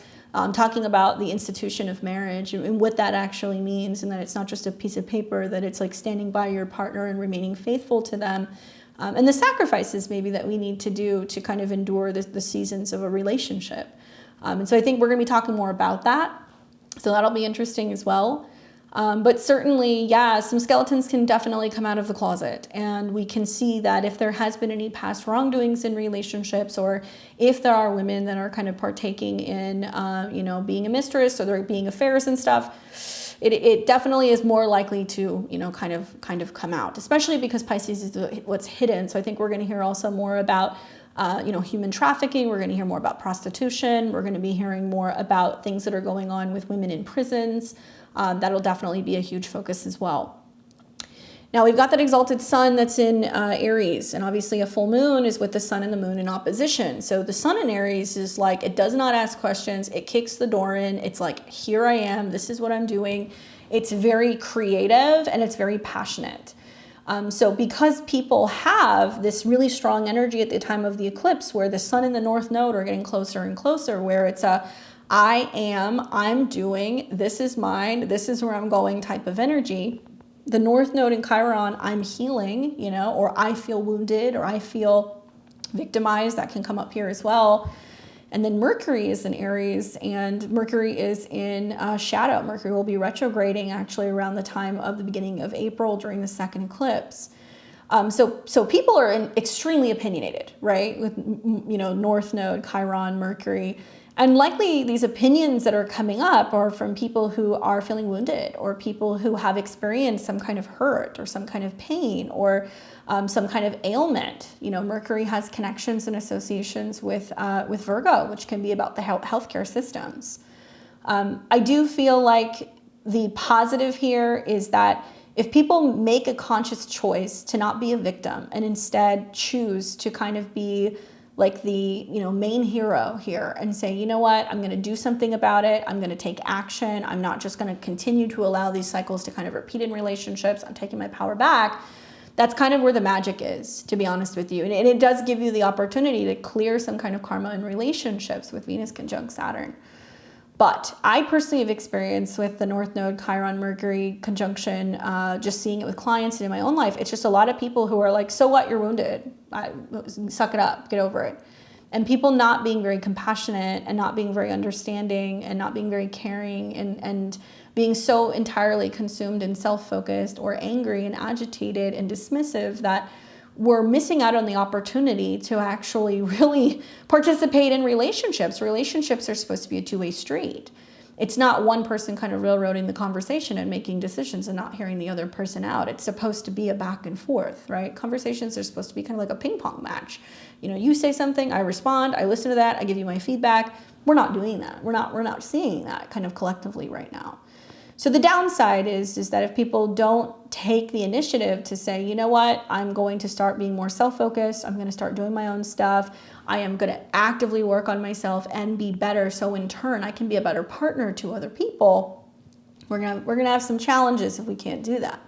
S1: Talking about the institution of marriage and what that actually means, and that it's not just a piece of paper, that it's like standing by your partner and remaining faithful to them, and the sacrifices maybe that we need to do to kind of endure the seasons of a relationship. And so I think we're going to be talking more about that, so that'll be interesting as well. But certainly, yeah, some skeletons can definitely come out of the closet, and we can see that if there has been any past wrongdoings in relationships, or if there are women that are kind of partaking in, you know, being a mistress, or there being affairs and stuff, it definitely is more likely to, you know, kind of come out, especially because Pisces is what's hidden. So I think we're going to hear also more about, you know, human trafficking. We're going to hear more about prostitution. We're going to be hearing more about things that are going on with women in prisons. That'll definitely be a huge focus as well. Now we've got that exalted sun that's in Aries, and obviously a full moon is with the sun and the moon in opposition. So the sun in Aries is like, it does not ask questions. It kicks the door in. It's like, here I am. This is what I'm doing. It's very creative and it's very passionate. So because people have this really strong energy at the time of the eclipse, where the sun and the north node are getting closer and closer, where it's a I'm doing, this is mine, this is where I'm going type of energy. The North Node in Chiron, I'm healing, you know, or I feel wounded, or I feel victimized, that can come up here as well. And then Mercury is in Aries, and Mercury is in shadow. Mercury will be retrograding actually around the time of the beginning of April during the second eclipse. So people are extremely opinionated, right? With, you know, North Node, Chiron, Mercury. And likely these opinions that are coming up are from people who are feeling wounded, or people who have experienced some kind of hurt or some kind of pain, or some kind of ailment. You know, Mercury has connections and associations with Virgo, which can be about the healthcare systems. I do feel like the positive here is that if people make a conscious choice to not be a victim and instead choose to kind of be like the, you know, main hero here and say, you know what, I'm going to do something about it. I'm going to take action. I'm not just going to continue to allow these cycles to kind of repeat in relationships. I'm taking my power back. That's kind of where the magic is, to be honest with you. And it does give you the opportunity to clear some kind of karma in relationships with Venus conjunct Saturn. But I personally have experienced with the North Node, Chiron, Mercury conjunction, just seeing it with clients and in my own life. It's just a lot of people who are like, so what, you're wounded. Suck it up, get over it. And people not being very compassionate and not being very understanding and not being very caring and being so entirely consumed and self-focused or angry and agitated and dismissive that we're missing out on the opportunity to actually really participate in relationships. Relationships are supposed to be a two-way street. It's not one person kind of railroading the conversation and making decisions and not hearing the other person out. It's supposed to be a back and forth, right? Conversations are supposed to be kind of like a ping pong match. You know, you say something, I respond, I listen to that, I give you my feedback. We're not doing that. We're not seeing that kind of collectively right now. So the downside is that if people don't take the initiative to say, you know what, I'm going to start being more self-focused, I'm going to start doing my own stuff, I am going to actively work on myself and be better, so in turn I can be a better partner to other people, we're gonna have some challenges if we can't do that.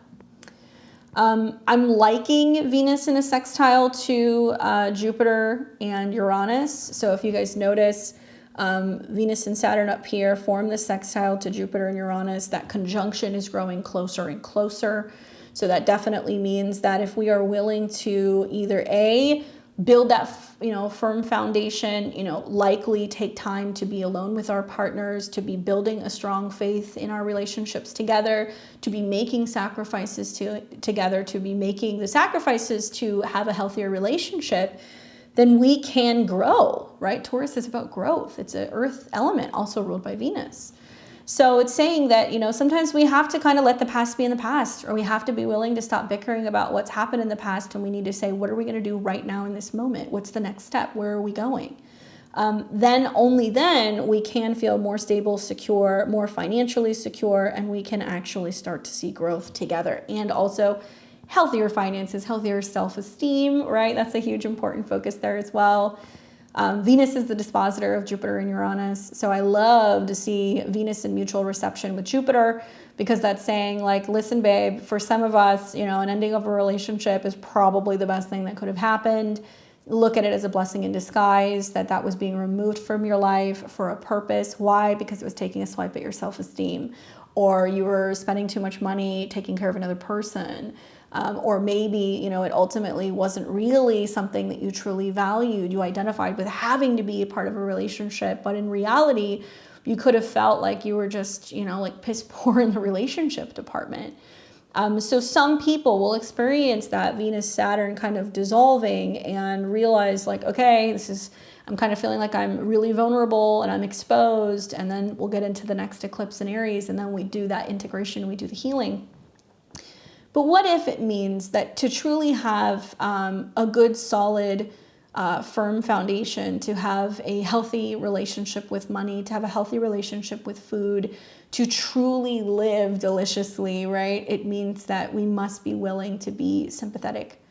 S1: I'm liking Venus in a sextile to Jupiter and Uranus. So if you guys notice, Venus and Saturn up here form the sextile to Jupiter and Uranus. That conjunction is growing closer and closer. So that definitely means that if we are willing to either A, build that, you know, firm foundation, you know, likely take time to be alone with our partners, to be building a strong faith in our relationships together, to be making sacrifices together, to be making the sacrifices to have a healthier relationship, then we can grow, right? Taurus is about growth. It's an earth element also ruled by Venus. So it's saying that, you know, sometimes we have to kind of let the past be in the past, or we have to be willing to stop bickering about what's happened in the past, and we need to say, what are we going to do right now in this moment? What's the next step? Where are we going? Then, only then, we can feel more stable, secure, more financially secure, and we can actually start to see growth together. And also healthier finances, healthier self-esteem, right? That's a huge important focus there as well. Venus is the dispositor of Jupiter and Uranus. So I love to see Venus in mutual reception with Jupiter, because that's saying like, listen, babe, for some of us, you know, an ending of a relationship is probably the best thing that could have happened. Look at it as a blessing in disguise, that was being removed from your life for a purpose. Why? Because it was taking a swipe at your self-esteem, or you were spending too much money taking care of another person. Or maybe, you know, it ultimately wasn't really something that you truly valued. You identified with having to be a part of a relationship, but in reality, you could have felt like you were just, you know, like piss poor in the relationship department. So some people will experience that Venus-Saturn kind of dissolving and realize like, okay, I'm kind of feeling like I'm really vulnerable and I'm exposed. And then we'll get into the next eclipse in Aries, and then we do that integration, we do the healing. But what if it means that to truly have a good, solid, firm foundation, to have a healthy relationship with money, to have a healthy relationship with food, to truly live deliciously, right? It means that we must be willing to be sympathetic,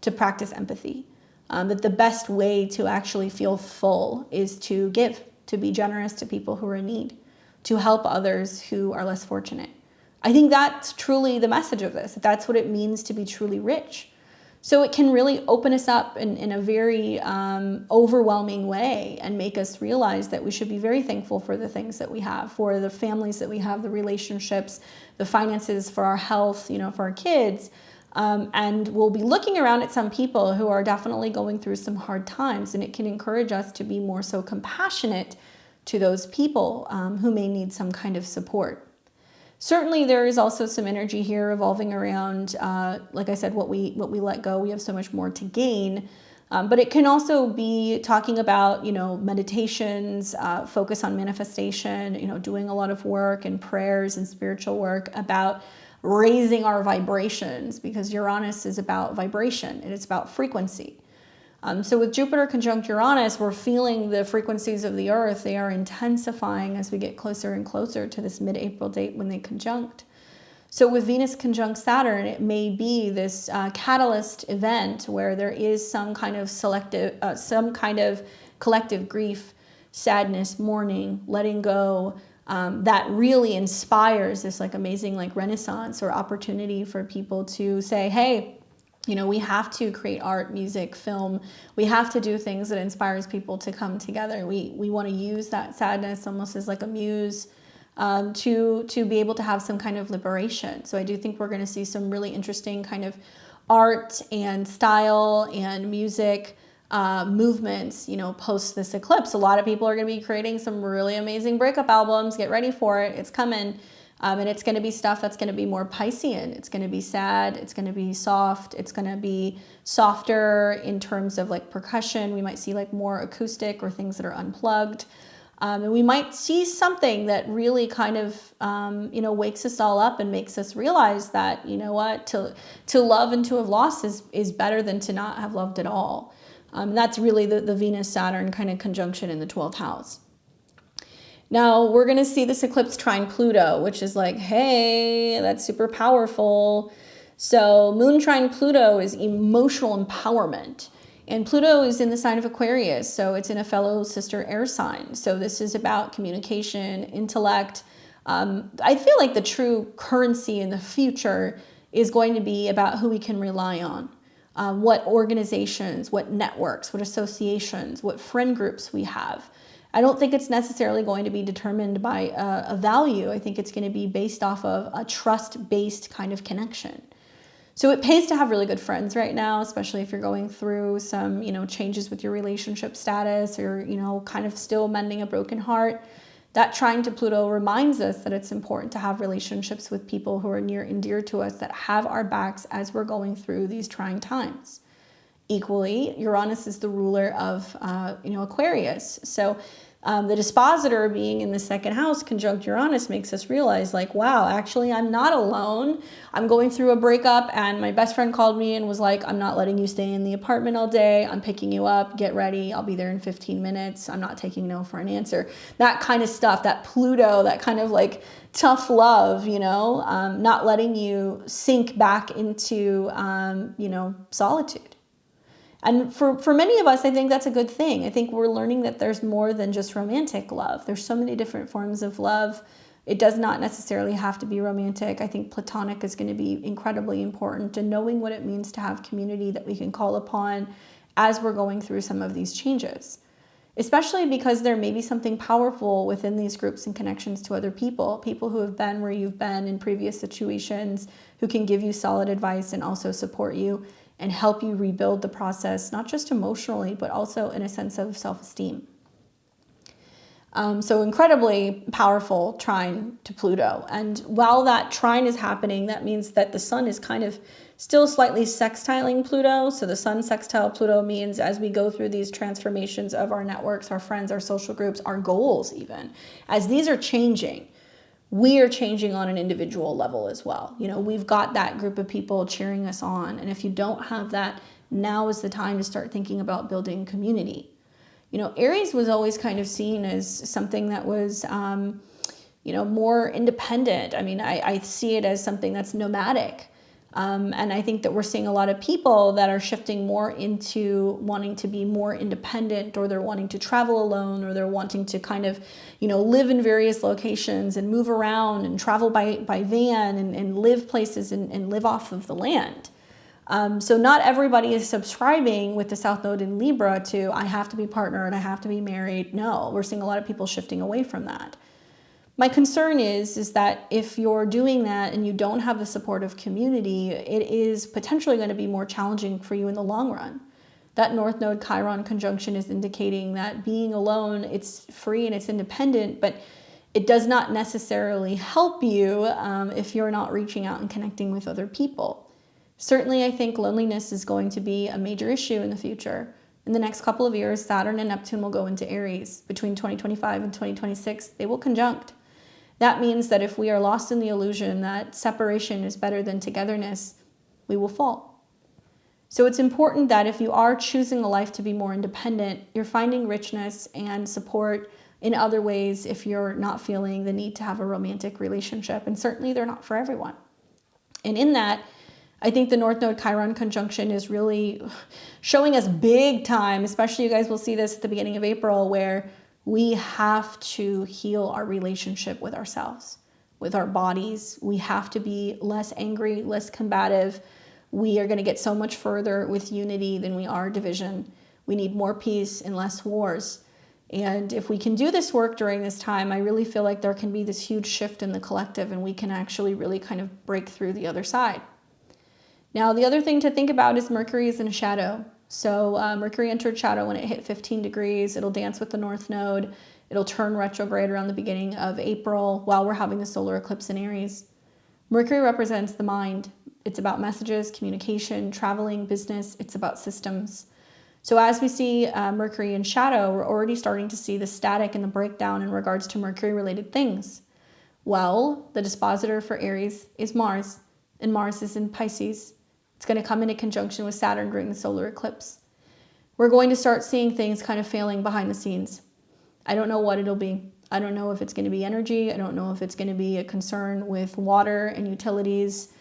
S1: to practice empathy. That the best way to actually feel full is to give, to be generous to people who are in need, to help others who are less fortunate. I think that's truly the message of this. That's what it means to be truly rich. So it can really open us up in a very overwhelming way and make us realize that we should be very thankful for the things that we have, for the families that we have, the relationships, the finances, for our health, you know, for our kids. And we'll be looking around at some people who are definitely going through some hard times, and it can encourage us to be more so compassionate to those people who may need some kind of support. Certainly there is also some energy here revolving around, like I said, what we let go. We have so much more to gain. But it can also be talking about, meditations, focus on manifestation, doing a lot of work and prayers and spiritual work about raising our vibrations, because Uranus is about vibration and it's about frequency. So with Jupiter conjunct Uranus, we're feeling the frequencies of the earth. They are intensifying as we get closer and closer to this mid-April date when they conjunct. So with Venus conjunct Saturn, it may be this catalyst event where there is some kind of collective grief, sadness, mourning, letting go, that really inspires this amazing renaissance or opportunity for people to say, hey, we have to create art, music, film. We have to do things that inspires people to come together. We want to use that sadness almost as a muse to be able to have some kind of liberation. So I do think we're going to see some really interesting kind of art and style and music movements, post this eclipse. A lot of people are going to be creating some really amazing breakup albums. Get ready for it. It's coming. And it's going to be stuff that's going to be more Piscean. It's going to be sad. It's going to be soft. It's going to be softer in terms of percussion. We might see more acoustic or things that are unplugged. And we might see something that really kind of, wakes us all up and makes us realize that, what, to love and to have lost is better than to not have loved at all. That's really the Venus-Saturn kind of conjunction in the 12th house. Now, we're going to see this eclipse trine Pluto, which is hey, that's super powerful. So Moon trine Pluto is emotional empowerment. And Pluto is in the sign of Aquarius, so it's in a fellow sister air sign. So this is about communication, intellect. I feel like the true currency in the future is going to be about who we can rely on. What organizations, what networks, what associations, what friend groups we have. I don't think it's necessarily going to be determined by a value. I think it's going to be based off of a trust-based kind of connection. So it pays to have really good friends right now, especially if you're going through some, changes with your relationship status or, kind of still mending a broken heart. That trine to Pluto reminds us that it's important to have relationships with people who are near and dear to us that have our backs as we're going through these trying times. Equally, Uranus is the ruler of, Aquarius. So the dispositor being in the second house conjunct Uranus makes us realize wow, actually I'm not alone. I'm going through a breakup and my best friend called me and was like, I'm not letting you stay in the apartment all day. I'm picking you up. Get ready. I'll be there in 15 minutes. I'm not taking no for an answer. That kind of stuff, that Pluto, that kind of tough love, not letting you sink back into, solitude. And for many of us, I think that's a good thing. I think we're learning that there's more than just romantic love. There's so many different forms of love. It does not necessarily have to be romantic. I think platonic is going to be incredibly important, and knowing what it means to have community that we can call upon as we're going through some of these changes. Especially because there may be something powerful within these groups and connections to other people who have been where you've been in previous situations, who can give you solid advice and also support you and help you rebuild the process, not just emotionally, but also in a sense of self-esteem. So incredibly powerful trine to Pluto. And while that trine is happening, that means that the sun is kind of still slightly sextiling Pluto. So the sun sextile Pluto means as we go through these transformations of our networks, our friends, our social groups, our goals even, as these are changing, we are changing on an individual level as well. We've got that group of people cheering us on. And if you don't have that, now is the time to start thinking about building community. Aries was always kind of seen as something that was, more independent. I mean, I see it as something that's nomadic. And I think that we're seeing a lot of people that are shifting more into wanting to be more independent, or they're wanting to travel alone, or they're wanting to kind of, live in various locations and move around and travel by van and live places and live off of the land. So not everybody is subscribing with the South Node in Libra to, I have to be partnered, I have to be married. No, we're seeing a lot of people shifting away from that. My concern is that if you're doing that and you don't have the support of community, it is potentially going to be more challenging for you in the long run. That North Node Chiron conjunction is indicating that being alone, it's free and it's independent, but it does not necessarily help you if you're not reaching out and connecting with other people. Certainly, I think loneliness is going to be a major issue in the future. In the next couple of years, Saturn and Neptune will go into Aries. Between 2025 and 2026, they will conjunct. That means that if we are lost in the illusion that separation is better than togetherness, we will fall. So it's important that if you are choosing a life to be more independent, you're finding richness and support in other ways if you're not feeling the need to have a romantic relationship. And certainly they're not for everyone. And in that, I think the North Node Chiron conjunction is really showing us big time, especially you guys will see this at the beginning of April, where we have to heal our relationship with ourselves, with our bodies. We have to be less angry, less combative. We are going to get so much further with unity than we are division. We need more peace and less wars. And if we can do this work during this time, I really feel like there can be this huge shift in the collective and we can actually really kind of break through the other side. Now, the other thing to think about is Mercury is in shadow. So Mercury entered shadow when it hit 15 degrees. It'll dance with the North Node. It'll turn retrograde around the beginning of April while we're having the solar eclipse in Aries. Mercury represents the mind. It's about messages, communication, traveling, business. It's about systems. So as we see Mercury in shadow, we're already starting to see the static and the breakdown in regards to Mercury-related things. Well, the dispositor for Aries is Mars, and Mars is in Pisces. It's going to come into conjunction with Saturn during the solar eclipse. We're going to start seeing things kind of failing behind the scenes. I don't know what it'll be. I don't know if it's going to be energy. I don't know if it's going to be a concern with water and utilities.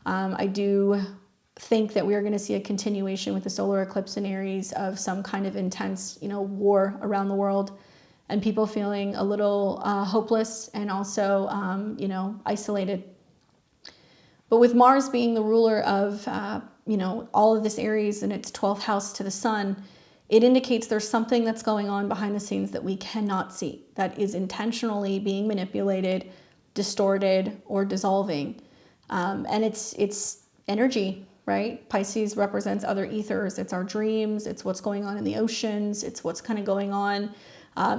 S1: I do think that we are going to see a continuation with the solar eclipse in Aries of some kind of intense, war around the world and people feeling a little hopeless and also, isolated. But with Mars being the ruler of, all of this Aries and its 12th house to the sun, it indicates there's something that's going on behind the scenes that we cannot see, that is intentionally being manipulated, distorted, or dissolving. And it's energy, right? Pisces represents other ethers. It's our dreams. It's what's going on in the oceans. It's what's kind of going on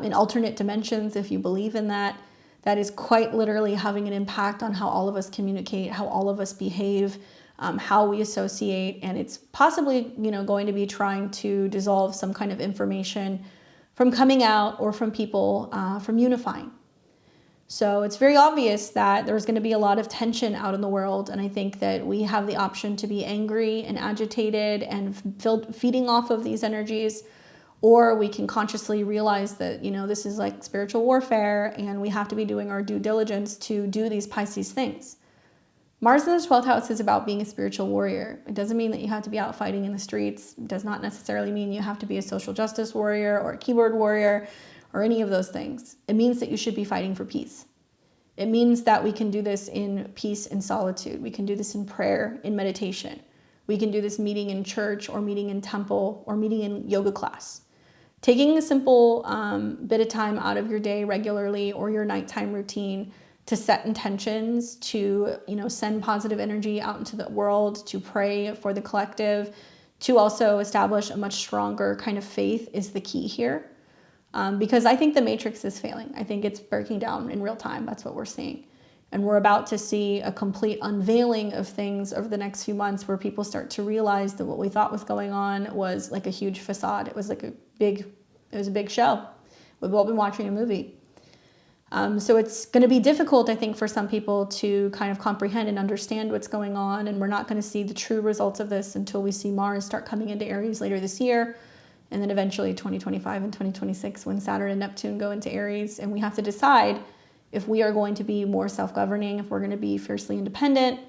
S1: in alternate dimensions, if you believe in that. That is quite literally having an impact on how all of us communicate, how all of us behave, how we associate, and it's possibly, going to be trying to dissolve some kind of information from coming out or from people from unifying. So it's very obvious that there's going to be a lot of tension out in the world, and I think that we have the option to be angry and agitated and feeding off of these energies. Or we can consciously realize that, this is like spiritual warfare and we have to be doing our due diligence to do these Pisces things. Mars in the 12th house is about being a spiritual warrior. It doesn't mean that you have to be out fighting in the streets. It does not necessarily mean you have to be a social justice warrior or a keyboard warrior or any of those things. It means that you should be fighting for peace. It means that we can do this in peace and solitude. We can do this in prayer, in meditation. We can do this meeting in church or meeting in temple or meeting in yoga class. Taking a simple bit of time out of your day regularly or your nighttime routine to set intentions, to send positive energy out into the world, to pray for the collective, to also establish a much stronger kind of faith is the key here. Because I think the matrix is failing. I think it's breaking down in real time. That's what we're seeing. And we're about to see a complete unveiling of things over the next few months where people start to realize that what we thought was going on was like a huge facade. It was like a big show. We've all been watching a movie. So it's going to be difficult, I think, for some people to kind of comprehend and understand what's going on. And we're not going to see the true results of this until we see Mars start coming into Aries later this year. And then eventually 2025 and 2026 when Saturn and Neptune go into Aries. And we have to decide if we are going to be more self-governing, if we're going to be fiercely independent,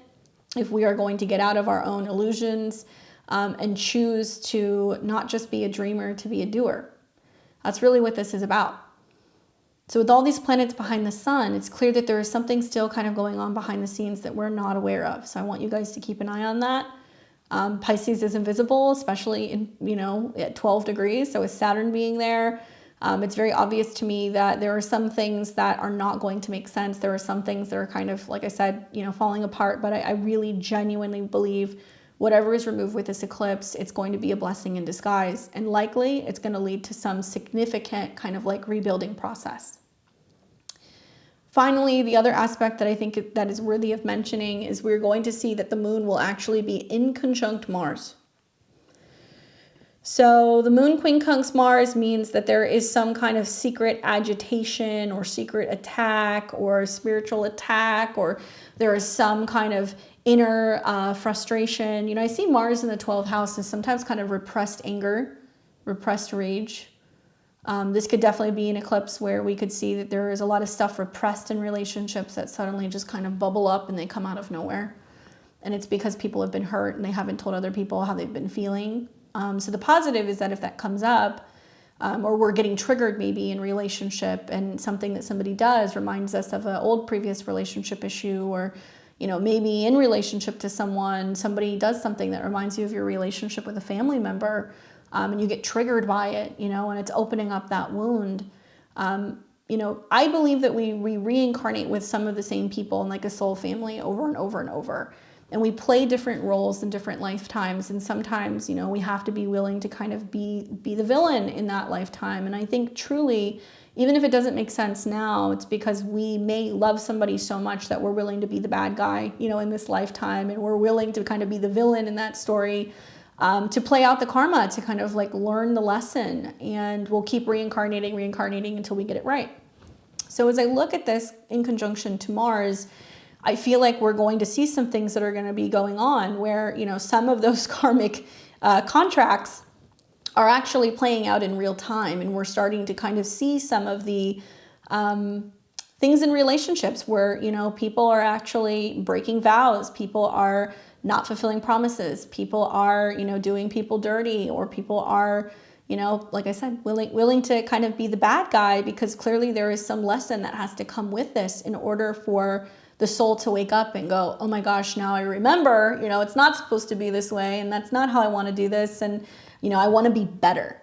S1: if we are going to get out of our own illusions and choose to not just be a dreamer, to be a doer. That's really what this is about. So with all these planets behind the sun, it's clear that there is something still kind of going on behind the scenes that we're not aware of. So I want you guys to keep an eye on that. Pisces is invisible, especially in, at 12 degrees. So with Saturn being there, It's very obvious to me that there are some things that are not going to make sense. There are some things that are kind of, like I said, falling apart. But I really genuinely believe whatever is removed with this eclipse, it's going to be a blessing in disguise. And likely it's going to lead to some significant kind of like rebuilding process. Finally, the other aspect that I think that is worthy of mentioning is we're going to see that the moon will actually be in conjunct Mars. So the moon quincunx Mars means that there is some kind of secret agitation or secret attack or spiritual attack, or there is some kind of inner frustration. I see Mars in the 12th house as sometimes kind of repressed anger, repressed rage. This could definitely be an eclipse where we could see that there is a lot of stuff repressed in relationships that suddenly just kind of bubble up and they come out of nowhere. And it's because people have been hurt and they haven't told other people how they've been feeling. So the positive is that if that comes up, or we're getting triggered maybe in relationship, and something that somebody does reminds us of an old previous relationship issue, or maybe in relationship to someone, somebody does something that reminds you of your relationship with a family member, and you get triggered by it, and it's opening up that wound. I believe that we reincarnate with some of the same people in like a soul family over and over and over. And we play different roles in different lifetimes. And sometimes, we have to be willing to kind of be the villain in that lifetime. And I think truly, even if it doesn't make sense now, it's because we may love somebody so much that we're willing to be the bad guy, in this lifetime. And we're willing to kind of be the villain in that story, to play out the karma, to kind of like learn the lesson. And we'll keep reincarnating until we get it right. So as I look at this in conjunction to Mars, I feel like we're going to see some things that are going to be going on where, some of those karmic contracts are actually playing out in real time. And we're starting to kind of see some of the things in relationships where, people are actually breaking vows. People are not fulfilling promises. People are, doing people dirty, or people are, like I said, willing to kind of be the bad guy, because clearly there is some lesson that has to come with this in order for the soul to wake up and go, oh my gosh, now I remember, it's not supposed to be this way, and that's not how I want to do this, and, I want to be better.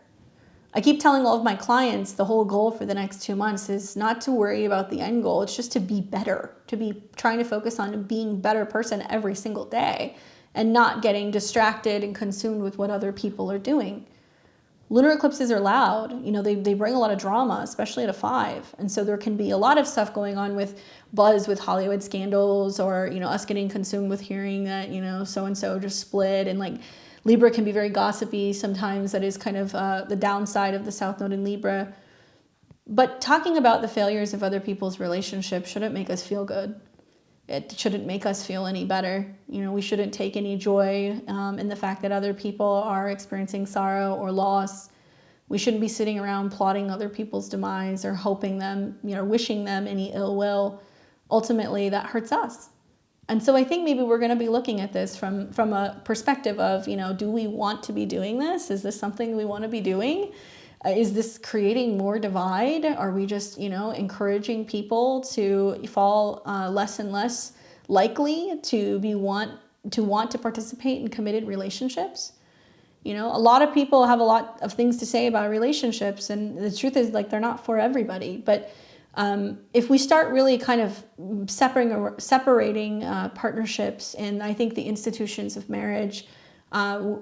S1: I keep telling all of my clients the whole goal for the next 2 months is not to worry about the end goal. It's just to be better, to be trying to focus on being a better person every single day and not getting distracted and consumed with what other people are doing. Lunar eclipses are loud. They bring a lot of drama, especially at a 5. And so there can be a lot of stuff going on with buzz with Hollywood scandals, or, us getting consumed with hearing that, so-and-so just split. And like Libra can be very gossipy sometimes. That is kind of the downside of the South Node in Libra. But talking about the failures of other people's relationships shouldn't make us feel good. It shouldn't make us feel any better. We shouldn't take any joy in the fact that other people are experiencing sorrow or loss. We shouldn't be sitting around plotting other people's demise or hoping them, wishing them any ill will. Ultimately, that hurts us. And so I think maybe we're going to be looking at this from a perspective of, do we want to be doing this? Is this something we want to be doing? Is this creating more divide? Are we just, encouraging people to fall less and less likely to want to participate in committed relationships? A lot of people have a lot of things to say about relationships, and the truth is, like, they're not for everybody. But if we start really kind of separating partnerships, and I think the institutions of marriage,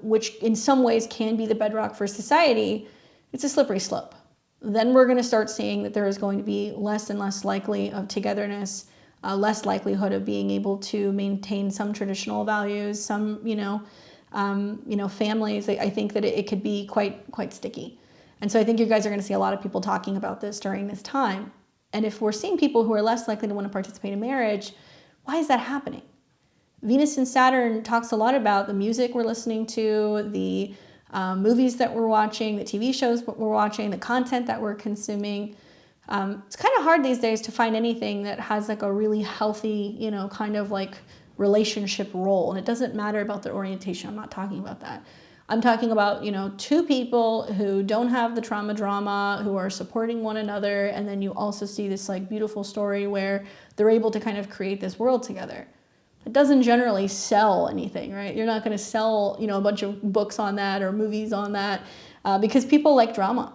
S1: which in some ways can be the bedrock for society, it's a slippery slope. Then we're going to start seeing that there is going to be less and less likely of togetherness, less likelihood of being able to maintain some traditional values, some, families. I think that it could be quite sticky. And so I think you guys are going to see a lot of people talking about this during this time. And if we're seeing people who are less likely to want to participate in marriage, why is that happening? Venus and Saturn talks a lot about the music we're listening to, the movies that we're watching, the TV shows we're watching, the content that we're consuming. It's kind of hard these days to find anything that has like a really healthy, kind of like relationship role. And it doesn't matter about their orientation. I'm not talking about that. I'm talking about, two people who don't have the trauma drama, who are supporting one another. And then you also see this like beautiful story where they're able to kind of create this world together. It doesn't generally sell anything, right? You're not going to sell, a bunch of books on that or movies on that because people like drama.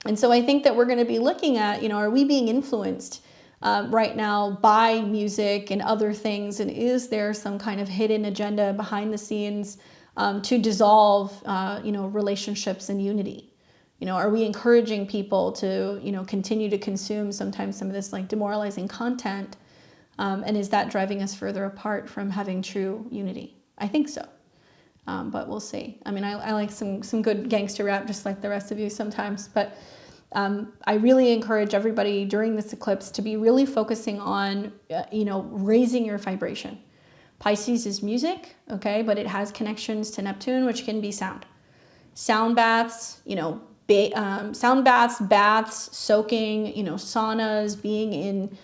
S1: And so I think that we're going to be looking at, you know, are we being influenced right now by music and other things? And is there some kind of hidden agenda behind the scenes to dissolve, you know, relationships and unity? You know, are we encouraging people to, you know, continue to consume sometimes some of this like demoralizing content? And is that driving us further apart from having true unity? I think so. But we'll see. I mean, I like some good gangster rap, just like the rest of you sometimes. But I really encourage everybody during this eclipse to be really focusing on, you know, raising your vibration. Pisces is music, okay, but it has connections to Neptune, which can be sound. Sound baths, you know, sound baths, baths, soaking, you know, saunas, being in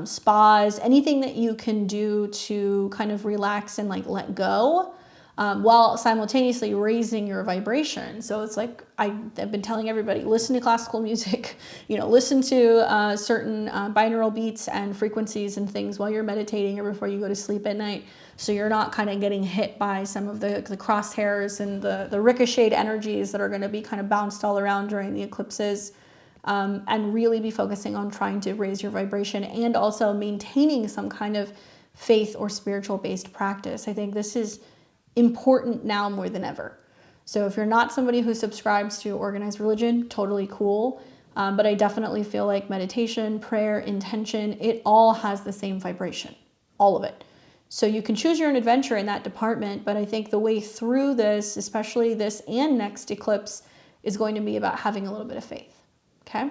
S1: spas, anything that you can do to kind of relax and like let go. While simultaneously raising your vibration. So it's like I've been telling everybody, listen to classical music, you know, listen to certain binaural beats and frequencies and things while you're meditating or before you go to sleep at night, so you're not kind of getting hit by some of the crosshairs and the ricocheted energies that are going to be kind of bounced all around during the eclipses, and really be focusing on trying to raise your vibration and also maintaining some kind of faith or spiritual based practice. I think this is important now more than ever. So if you're not somebody who subscribes to organized religion, totally cool. But I definitely feel like meditation, prayer, intention, it all has the same vibration, all of it. So you can choose your own adventure in that department, but I think the way through this, especially this and next eclipse, is going to be about having a little bit of faith, okay?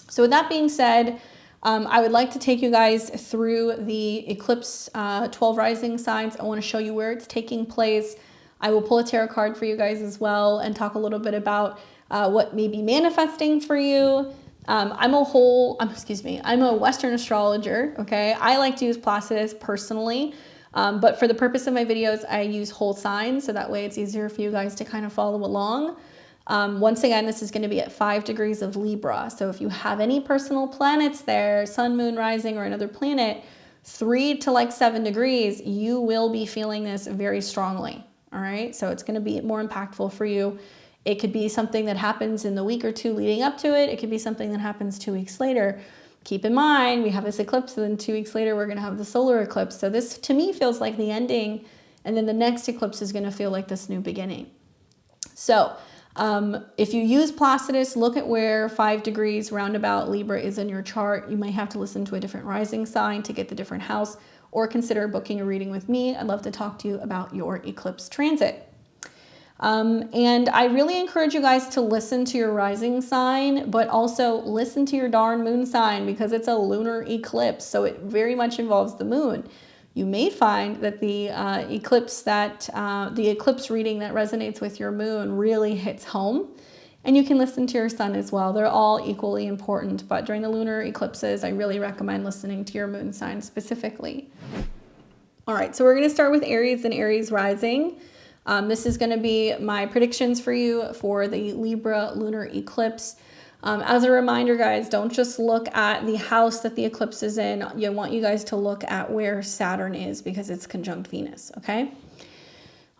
S1: So with that being said, I would like to take you guys through the eclipse 12 rising signs. I want to show you where it's taking place. I will pull a tarot card for you guys as well and talk a little bit about what may be manifesting for you. I'm a Western astrologer, okay? I like to use Placidus personally, but for the purpose of my videos, I use whole signs, so that way it's easier for you guys to kind of follow along. Once again, this is going to be at 5 degrees of Libra. So if you have any personal planets there, sun, moon, rising, or another planet, 3 to like 7 degrees, you will be feeling this very strongly. All right. So it's going to be more impactful for you. It could be something that happens in the week or two leading up to it. It could be something that happens 2 weeks later. Keep in mind, we have this eclipse, and then 2 weeks later, we're going to have the solar eclipse. So this to me feels like the ending. And then the next eclipse is going to feel like this new beginning. So if you use Placidus, look at where 5 degrees roundabout Libra is in your chart. You might have to listen to a different rising sign to get the different house, or consider booking a reading with me. I'd love to talk to you about your eclipse transit. And I really encourage you guys to listen to your rising sign, but also listen to your darn moon sign, because it's a lunar eclipse. So it very much involves the moon. You may find that the eclipse reading that resonates with your moon really hits home, and you can listen to your sun as well. They're all equally important, but during the lunar eclipses, I really recommend listening to your moon sign specifically. All right, so we're going to start with Aries and Aries rising. This is going to be my predictions for you for the Libra lunar eclipse. As a reminder, guys, don't just look at the house that the eclipse is in. I want you guys to look at where Saturn is, because it's conjunct Venus, okay?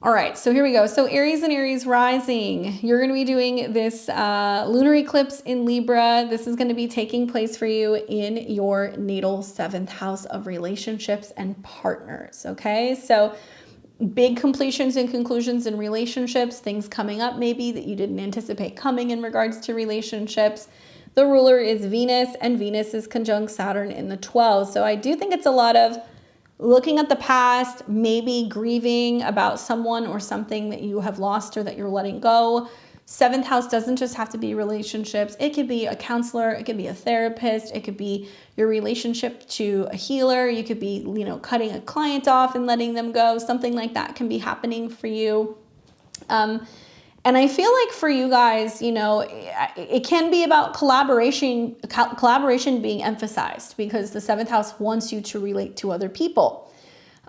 S1: All right, so here we go. So Aries and Aries rising, you're going to be doing this lunar eclipse in Libra. This is going to be taking place for you in your natal 7th house of relationships and partners, okay? So big completions and conclusions in relationships, things coming up maybe that you didn't anticipate coming in regards to relationships. The ruler is Venus, and Venus is conjunct Saturn in the 12th. So I do think it's a lot of looking at the past, maybe grieving about someone or something that you have lost or that you're letting go. 7th house doesn't just have to be relationships. It could be a counselor. It could be a therapist. It could be your relationship to a healer. You could be, you know, cutting a client off and letting them go. Something like that can be happening for you. And I feel like for you guys, you know, it can be about collaboration being emphasized, because the 7th house wants you to relate to other people.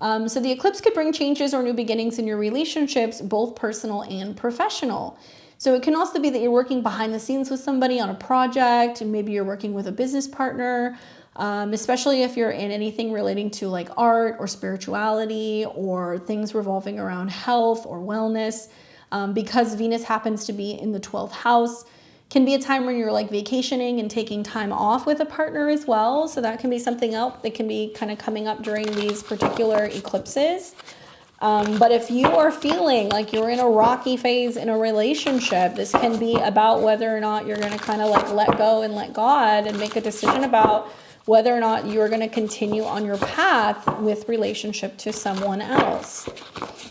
S1: So the eclipse could bring changes or new beginnings in your relationships, both personal and professional. So it can also be that you're working behind the scenes with somebody on a project, and maybe you're working with a business partner, especially if you're in anything relating to like art or spirituality or things revolving around health or wellness. Because Venus happens to be in the 12th house, Can be a time when you're like vacationing and taking time off with a partner as well. So that can be something else that can be kind of coming up during these particular eclipses. But if you are feeling like you're in a rocky phase in a relationship, this can be about whether or not you're going to kind of like let go and let God and make a decision about whether or not you're going to continue on your path with relationship to someone else.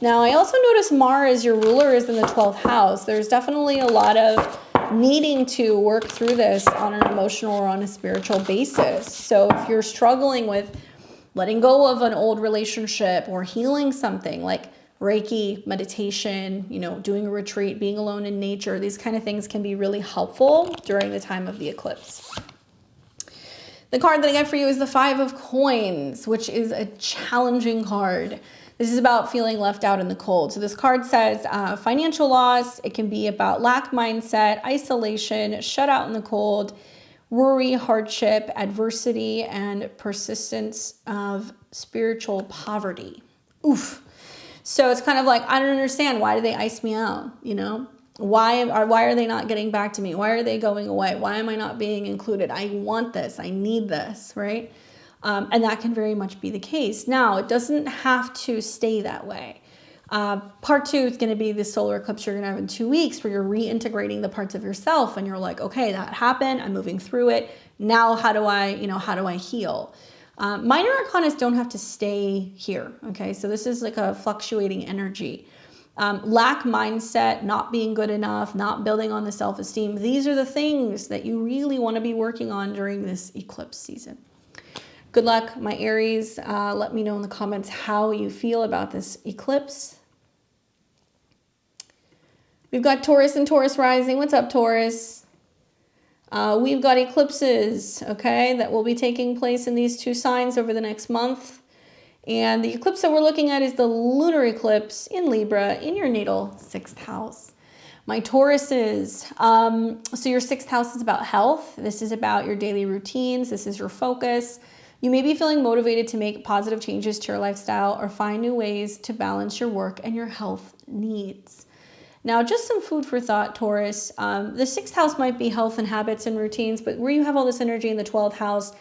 S1: Now, I also notice Mars, your ruler, is in the 12th house. There's definitely a lot of needing to work through this on an emotional or on a spiritual basis. So if you're struggling with letting go of an old relationship or healing something like Reiki, meditation, you know, doing a retreat, being alone in nature, these kind of things can be really helpful during the time of the eclipse. The card that I got for you is the 5 of Coins, which is a challenging card. This is about feeling left out in the cold. So this card says financial loss. It can be about lack mindset, isolation, shut out in the cold, worry, hardship, adversity, and persistence of spiritual poverty. Oof. So it's kind of like, I don't understand. Why do they ice me out? You know, why are they not getting back to me? Why are they going away? Why am I not being included? I want this. I need this, right? And that can very much be the case. Now, it doesn't have to stay that way. Part 2 is going to be the solar eclipse you're going to have in 2 weeks, where you're reintegrating the parts of yourself and you're like, okay, that happened. I'm moving through it. Now, how do I heal? Minor arcanas don't have to stay here. Okay. So this is like a fluctuating energy. Lack mindset, not being good enough, not building on the self-esteem. These are the things that you really want to be working on during this eclipse season. Good luck, my Aries. Let me know in the comments how you feel about this eclipse. We've got Taurus and Taurus rising. What's up, Taurus? We've got eclipses, okay, that will be taking place in these 2 signs over the next month. And the eclipse that we're looking at is the lunar eclipse in Libra in your natal 6th house. My Tauruses, so your 6th house is about health. This is about your daily routines. This is your focus. You may be feeling motivated to make positive changes to your lifestyle or find new ways to balance your work and your health needs. Now, just some food for thought, Taurus. The 6th house might be health and habits and routines, but where you have all this energy in the 12th house,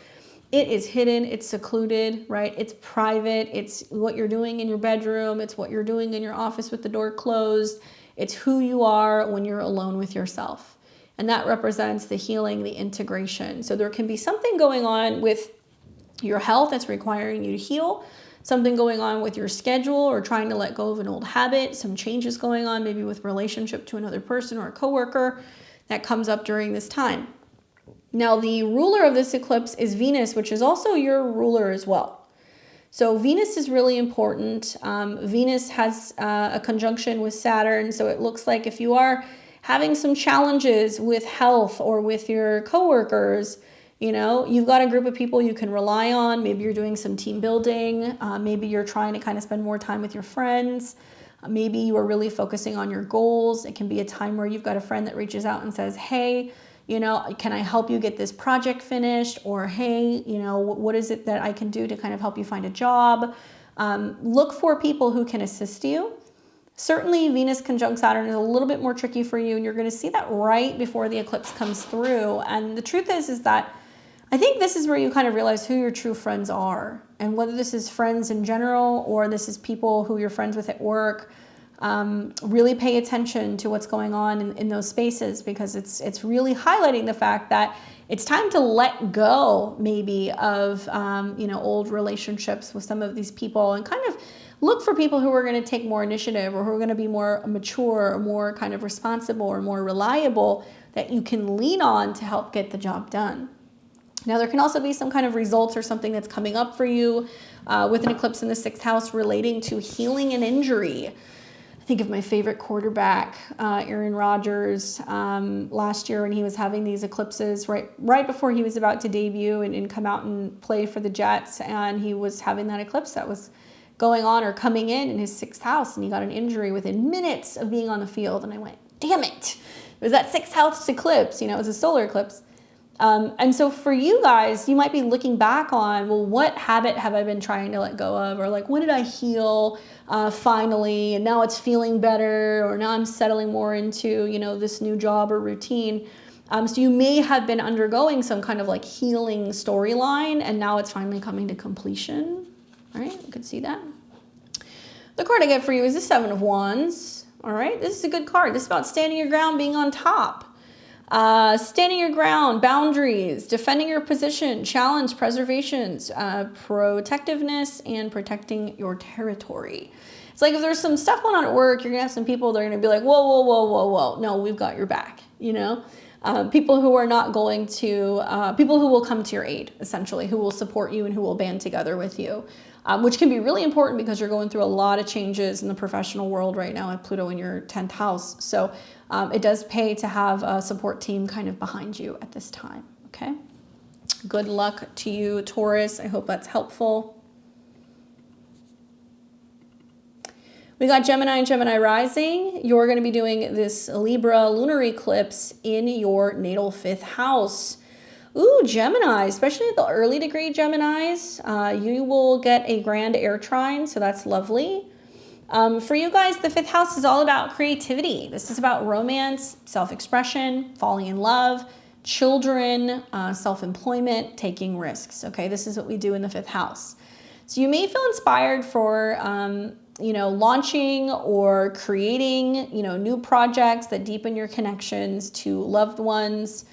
S1: it is hidden, it's secluded, right? It's private. It's what you're doing in your bedroom. It's what you're doing in your office with the door closed. It's who you are when you're alone with yourself. And that represents the healing, the integration. So there can be something going on with your health that's requiring you to heal, something going on with your schedule or trying to let go of an old habit, some changes going on maybe with relationship to another person or a coworker that comes up during this time. Now, the ruler of this eclipse is Venus, which is also your ruler as well. So Venus is really important. Venus has a conjunction with Saturn. So it looks like if you are having some challenges with health or with your coworkers, you know, you've got a group of people you can rely on. Maybe you're doing some team building. Maybe you're trying to kind of spend more time with your friends. Maybe you are really focusing on your goals. It can be a time where you've got a friend that reaches out and says, hey, you know, can I help you get this project finished? Or, hey, you know, what is it that I can do to kind of help you find a job? Look for people who can assist you. Certainly Venus conjunct Saturn is a little bit more tricky for you, and you're going to see that right before the eclipse comes through. And the truth is that I think this is where you kind of realize who your true friends are, and whether this is friends in general or this is people who you're friends with at work. Really pay attention to what's going on in those spaces, because it's really highlighting the fact that it's time to let go maybe of you know, old relationships with some of these people, and kind of look for people who are going to take more initiative, or who are going to be more mature, or more kind of responsible, or more reliable, that you can lean on to help get the job done. Now, there can also be some kind of results or something that's coming up for you with an eclipse in the 6th house relating to healing an injury. I think of my favorite quarterback, Aaron Rodgers, last year when he was having these eclipses right before he was about to debut and come out and play for the Jets, and he was having that eclipse that was going on or coming in his 6th house, and he got an injury within minutes of being on the field, and I went, damn it, it was that 6th house eclipse, you know, it was a solar eclipse. And so for you guys, you might be looking back on, well, what habit have I been trying to let go of? Or like, when did I heal finally? And now it's feeling better, or now I'm settling more into, you know, this new job or routine. So you may have been undergoing some kind of like healing storyline, and now it's finally coming to completion. All right, you can see that. The card I get for you is the Seven of Wands. All right, this is a good card. This is about standing your ground, being on top. Standing your ground, boundaries, defending your position, challenge, preservations, protectiveness, and protecting your territory. It's like if there's some stuff going on at work, you're gonna have some people that are gonna be like, whoa, whoa, whoa, whoa, whoa. No, we've got your back, you know? People who are not going to, people who will come to your aid, essentially, who will support you and who will band together with you, which can be really important because you're going through a lot of changes in the professional world right now with Pluto in your 10th house. So it does pay to have a support team kind of behind you at this time, okay? Good luck to you, Taurus. I hope that's helpful. We got Gemini and Gemini rising. You're going to be doing this Libra lunar eclipse in your natal 5th house. Ooh, Gemini, especially the early degree Geminis, you will get a grand air trine, so that's lovely. For you guys, the 5th house is all about creativity. This is about romance, self-expression, falling in love, children, self-employment, taking risks. Okay, this is what we do in the 5th house. So you may feel inspired for you know, launching or creating, you know, new projects that deepen your connections to loved ones.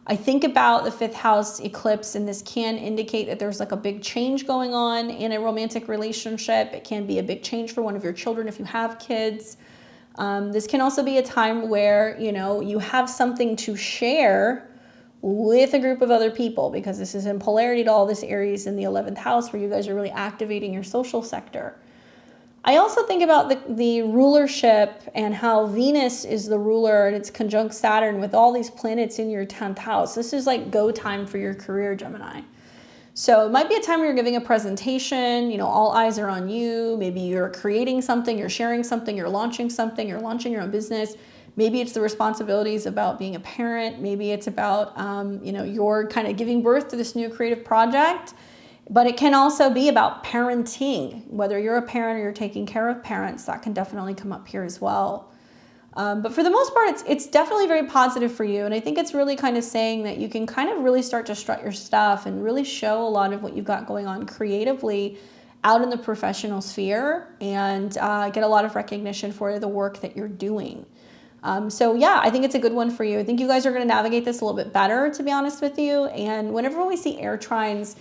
S1: I think about the 5th house eclipse, and this can indicate that there's like a big change going on in a romantic relationship. It can be a big change for one of your children if you have kids. This can also be a time where, you know, you have something to share with a group of other people, because this is in polarity to all this Aries in the 11th house where you guys are really activating your social sector. I also think about the rulership and how Venus is the ruler and it's conjunct Saturn with all these planets in your 10th house. This is like go time for your career, Gemini. So it might be a time where you're giving a presentation, you know, all eyes are on you. Maybe you're creating something, you're sharing something, you're launching something, you're launching your own business. Maybe it's the responsibilities about being a parent. Maybe it's about, you know, you're kind of giving birth to this new creative project. But it can also be about parenting, whether you're a parent or you're taking care of parents. That can definitely come up here as well. But for the most part, it's definitely very positive for you. And I think it's really kind of saying that you can kind of really start to strut your stuff and really show a lot of what you've got going on creatively out in the professional sphere, and get a lot of recognition for the work that you're doing. So yeah, I think it's a good one for you. I think you guys are going to navigate this a little bit better, to be honest with you. And whenever we see air trines,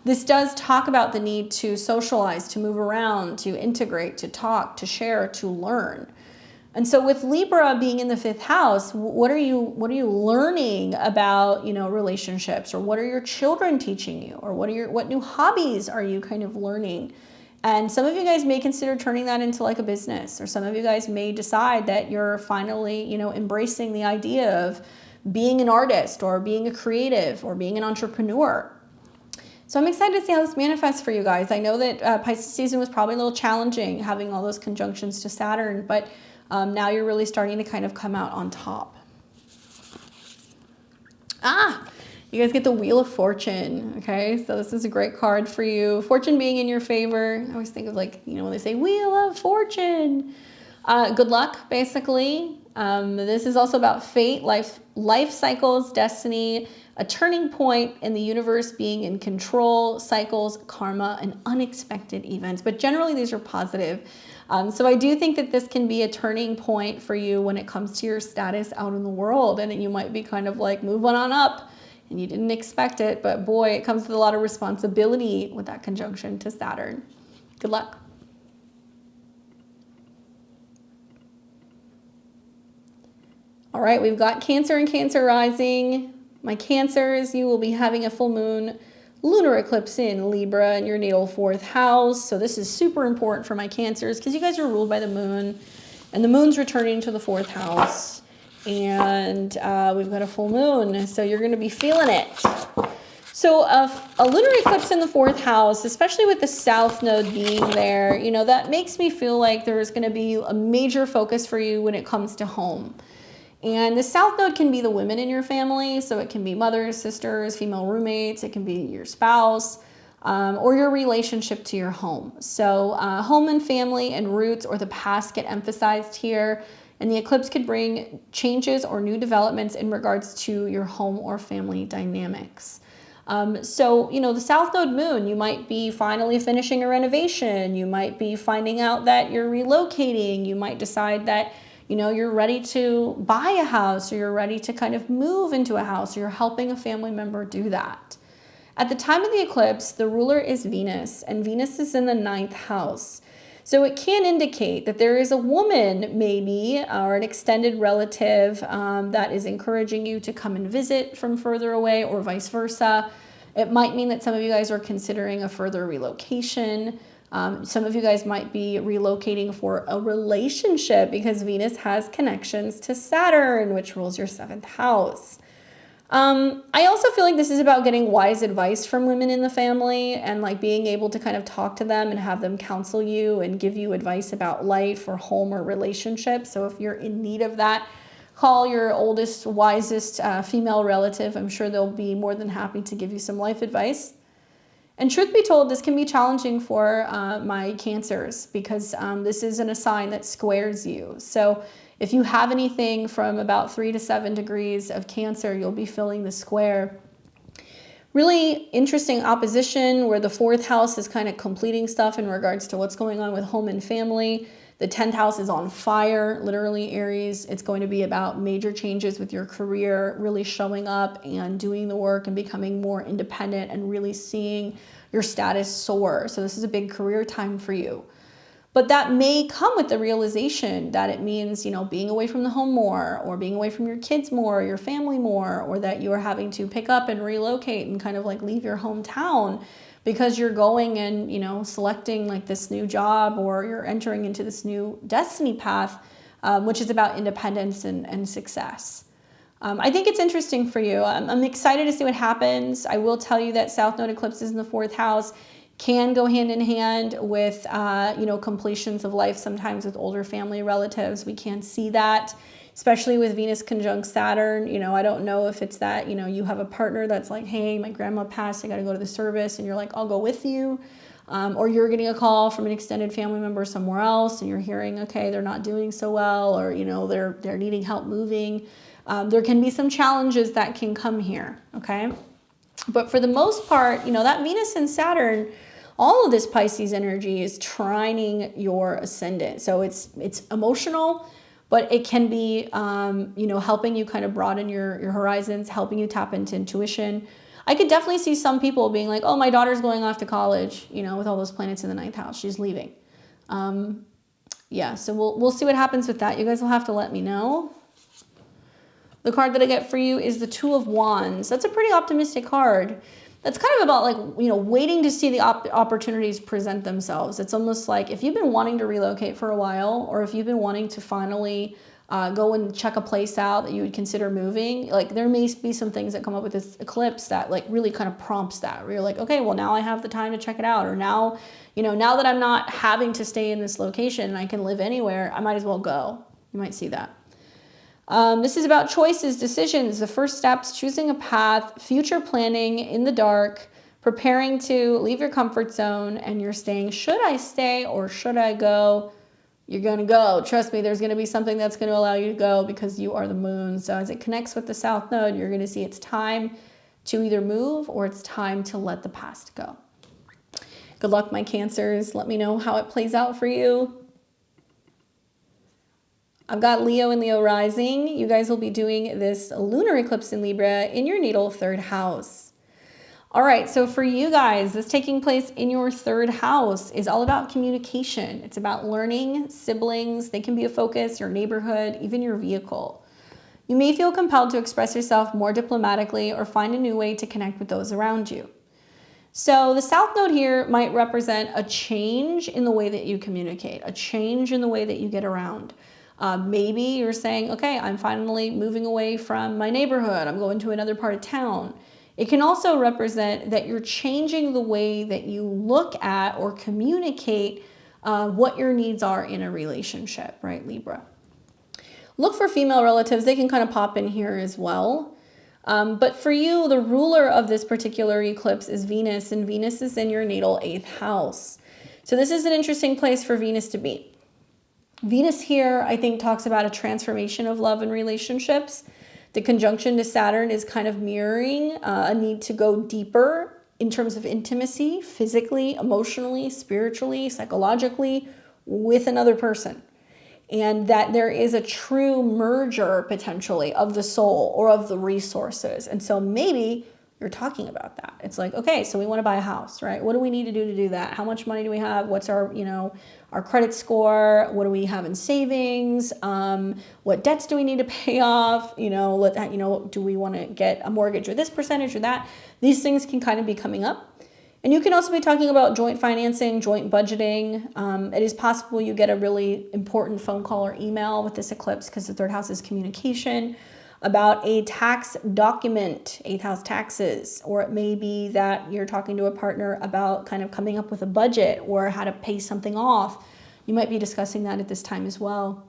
S1: this does talk about the need to socialize, to move around, to integrate, to talk, to share, to learn. And so with Libra being in the 5th house, what are you learning about, you know, relationships, or what are your children teaching you, or what new hobbies are you kind of learning? And some of you guys may consider turning that into like a business, or some of you guys may decide that you're finally, you know, embracing the idea of being an artist or being a creative or being an entrepreneur. So I'm excited to see how this manifests for you guys. I know that Pisces season was probably a little challenging having all those conjunctions to Saturn, but now you're really starting to kind of come out on top. You guys get the Wheel of Fortune, okay? So this is a great card for you. Fortune being in your favor. I always think of, like, you know, when they say Wheel of Fortune. Good luck, basically. This is also about fate, life cycles, destiny, a turning point in the universe being in control, cycles, karma, and unexpected events. But generally, these are positive. So I do think that this can be a turning point for you when it comes to your status out in the world. And you might be kind of like, move on up. And you didn't expect it. But boy, it comes with a lot of responsibility with that conjunction to Saturn. Good luck. All right, we've got Cancer and Cancer rising. My Cancers, you will be having a full moon lunar eclipse in Libra in your natal 4th house. So this is super important for my Cancers because you guys are ruled by the moon, and the moon's returning to the 4th house. And we've got a full moon, so you're going to be feeling it. So a lunar eclipse in the 4th house, especially with the south node being there, you know, that makes me feel like there's going to be a major focus for you when it comes to home. And the south node can be the women in your family. So it can be mothers, sisters, female roommates. It can be your spouse, or your relationship to your home. So home and family and roots or the past get emphasized here. And the eclipse could bring changes or new developments in regards to your home or family dynamics. So, you know, the South Node moon, you might be finally finishing a renovation. You might be finding out that you're relocating. You might decide that, you know, you're ready to buy a house, or you're ready to kind of move into a house, or you're helping a family member do that. At the time of the eclipse, the ruler is Venus, and Venus is in the 9th house. So it can indicate that there is a woman maybe, or an extended relative that is encouraging you to come and visit from further away, or vice versa. It might mean that some of you guys are considering a further relocation. Some of you guys might be relocating for a relationship because Venus has connections to Saturn, which rules your 7th house. I also feel like this is about getting wise advice from women in the family, and like being able to kind of talk to them and have them counsel you and give you advice about life or home or relationships. So if you're in need of that, call your oldest, wisest female relative. I'm sure they'll be more than happy to give you some life advice. And truth be told, this can be challenging for my Cancers, because this isn't a sign that squares you. So if you have anything from about 3 to 7 degrees of Cancer, you'll be filling the square. Really interesting opposition where the 4th house is kind of completing stuff in regards to what's going on with home and family. The 10th house is on fire, literally Aries. It's going to be about major changes with your career, really showing up and doing the work and becoming more independent and really seeing your status soar. So this is a big career time for you. But that may come with the realization that it means, you know, being away from the home more, or being away from your kids more, or your family more, or that you are having to pick up and relocate and kind of like leave your hometown because you're going and, you know, selecting like this new job, or you're entering into this new destiny path, which is about independence and success. I think it's interesting for you. I'm excited to see what happens. I will tell you that South Node eclipses in the 4th house can go hand in hand with, you know, completions of life, sometimes with older family relatives. We can see that, especially with Venus conjunct Saturn. You know, I don't know if it's that, you know, you have a partner that's like, hey, my grandma passed, I got to go to the service. And you're like, I'll go with you. Or you're getting a call from an extended family member somewhere else, and you're hearing, okay, they're not doing so well, or, you know, they're needing help moving. There can be some challenges that can come here, okay? But for the most part, you know, that Venus and Saturn, all of this Pisces energy is trining your ascendant. So it's emotional, but it can be, you know, helping you kind of broaden your horizons, helping you tap into intuition. I could definitely see some people being like, oh, my daughter's going off to college, you know, with all those planets in the 9th house, she's leaving. Yeah, so we'll see what happens with that. You guys will have to let me know. The card that I get for you is the 2 of Wands. That's a pretty optimistic card. That's kind of about like, you know, waiting to see the opportunities present themselves. It's almost like if you've been wanting to relocate for a while, or if you've been wanting to finally go and check a place out that you would consider moving, like there may be some things that come up with this eclipse that like really kind of prompts that, where you're like, okay, well now I have the time to check it out. Or now, you know, now that I'm not having to stay in this location and I can live anywhere, I might as well go. You might see that. This is about choices, decisions, the first steps, choosing a path, future planning in the dark, preparing to leave your comfort zone, and you're saying, should I stay or should I go? You're going to go. Trust me, there's going to be something that's going to allow you to go because you are the moon. So as it connects with the South Node, you're going to see it's time to either move or it's time to let the past go. Good luck, my Cancers. Let me know how it plays out for you. I've got Leo and Leo rising. You guys will be doing this lunar eclipse in Libra in your natal 3rd house. All right, so for you guys, this taking place in your 3rd house is all about communication. It's about learning, siblings, they can be a focus, your neighborhood, even your vehicle. You may feel compelled to express yourself more diplomatically or find a new way to connect with those around you. So the South Node here might represent a change in the way that you communicate, a change in the way that you get around. Maybe you're saying, okay, I'm finally moving away from my neighborhood. I'm going to another part of town. It can also represent that you're changing the way that you look at or communicate what your needs are in a relationship, right, Libra? Look for female relatives. They can kind of pop in here as well. But for you, the ruler of this particular eclipse is Venus, and Venus is in your natal 8th house. So this is an interesting place for Venus to be. Venus here, I think, talks about a transformation of love and relationships. The conjunction to Saturn is kind of mirroring a need to go deeper in terms of intimacy, physically, emotionally, spiritually, psychologically, with another person. And that there is a true merger, potentially, of the soul or of the resources. And so maybe you're talking about that. It's like, okay, so we want to buy a house, right? What do we need to do that? How much money do we have? What's our, our credit score? What do we have in savings? What debts do we need to pay off? Do we want to get a mortgage or this percentage or that? These things can kind of be coming up. And you can also be talking about joint financing, joint budgeting. It is possible you get a really important phone call or email with this eclipse, because the third house is communication, about a tax document, 8th house taxes. Or it may be that you're talking to a partner about kind of coming up with a budget or how to pay something off. You might be discussing that at this time as well.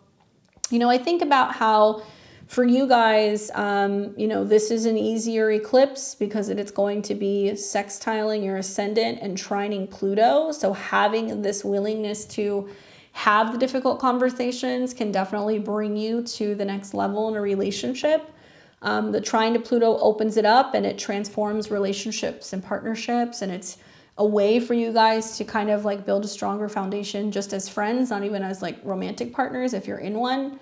S1: I think about how for you guys, this is an easier eclipse because it's going to be sextiling your ascendant and trining Pluto. So having this willingness to have the difficult conversations can definitely bring you to the next level in a relationship. The trine to Pluto opens it up and it transforms relationships and partnerships. And it's a way for you guys to kind of like build a stronger foundation just as friends, not even as like romantic partners if you're in one.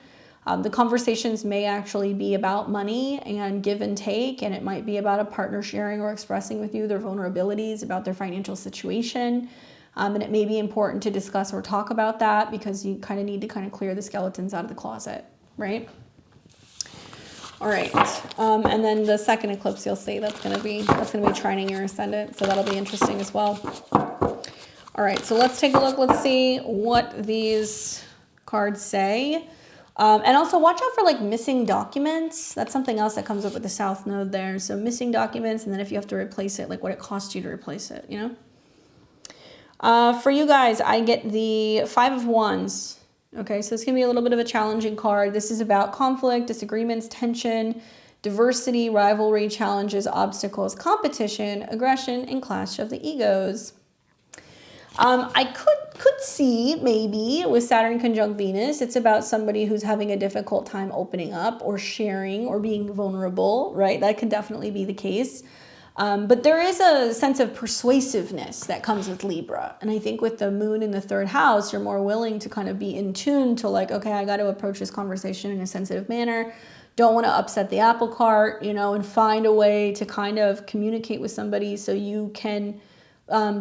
S1: The conversations may actually be about money and give and take, and it might be about a partner sharing or expressing with you their vulnerabilities about their financial situation. And it may be important to discuss or talk about that because you kind of need to kind of clear the skeletons out of the closet, right? All right, and then the second eclipse, you'll see that's going to be trining your ascendant, so that'll be interesting as well. All right, so let's take a look. Let's see what these cards say. And also watch out for like missing documents. That's something else that comes up with the South Node there. So missing documents, and then if you have to replace it, like what it costs you to replace it, For you guys, I get the 5 of Wands. Okay, so it's going to be a little bit of a challenging card. This is about conflict, disagreements, tension, diversity, rivalry, challenges, obstacles, competition, aggression, and clash of the egos. I could see maybe with Saturn conjunct Venus, it's about somebody who's having a difficult time opening up or sharing or being vulnerable, right? That could definitely be the case. But there is a sense of persuasiveness that comes with Libra. And I think with the moon in the third house, you're more willing to kind of be in tune to like, okay, I got to approach this conversation in a sensitive manner. Don't want to upset the apple cart, and find a way to kind of communicate with somebody so you can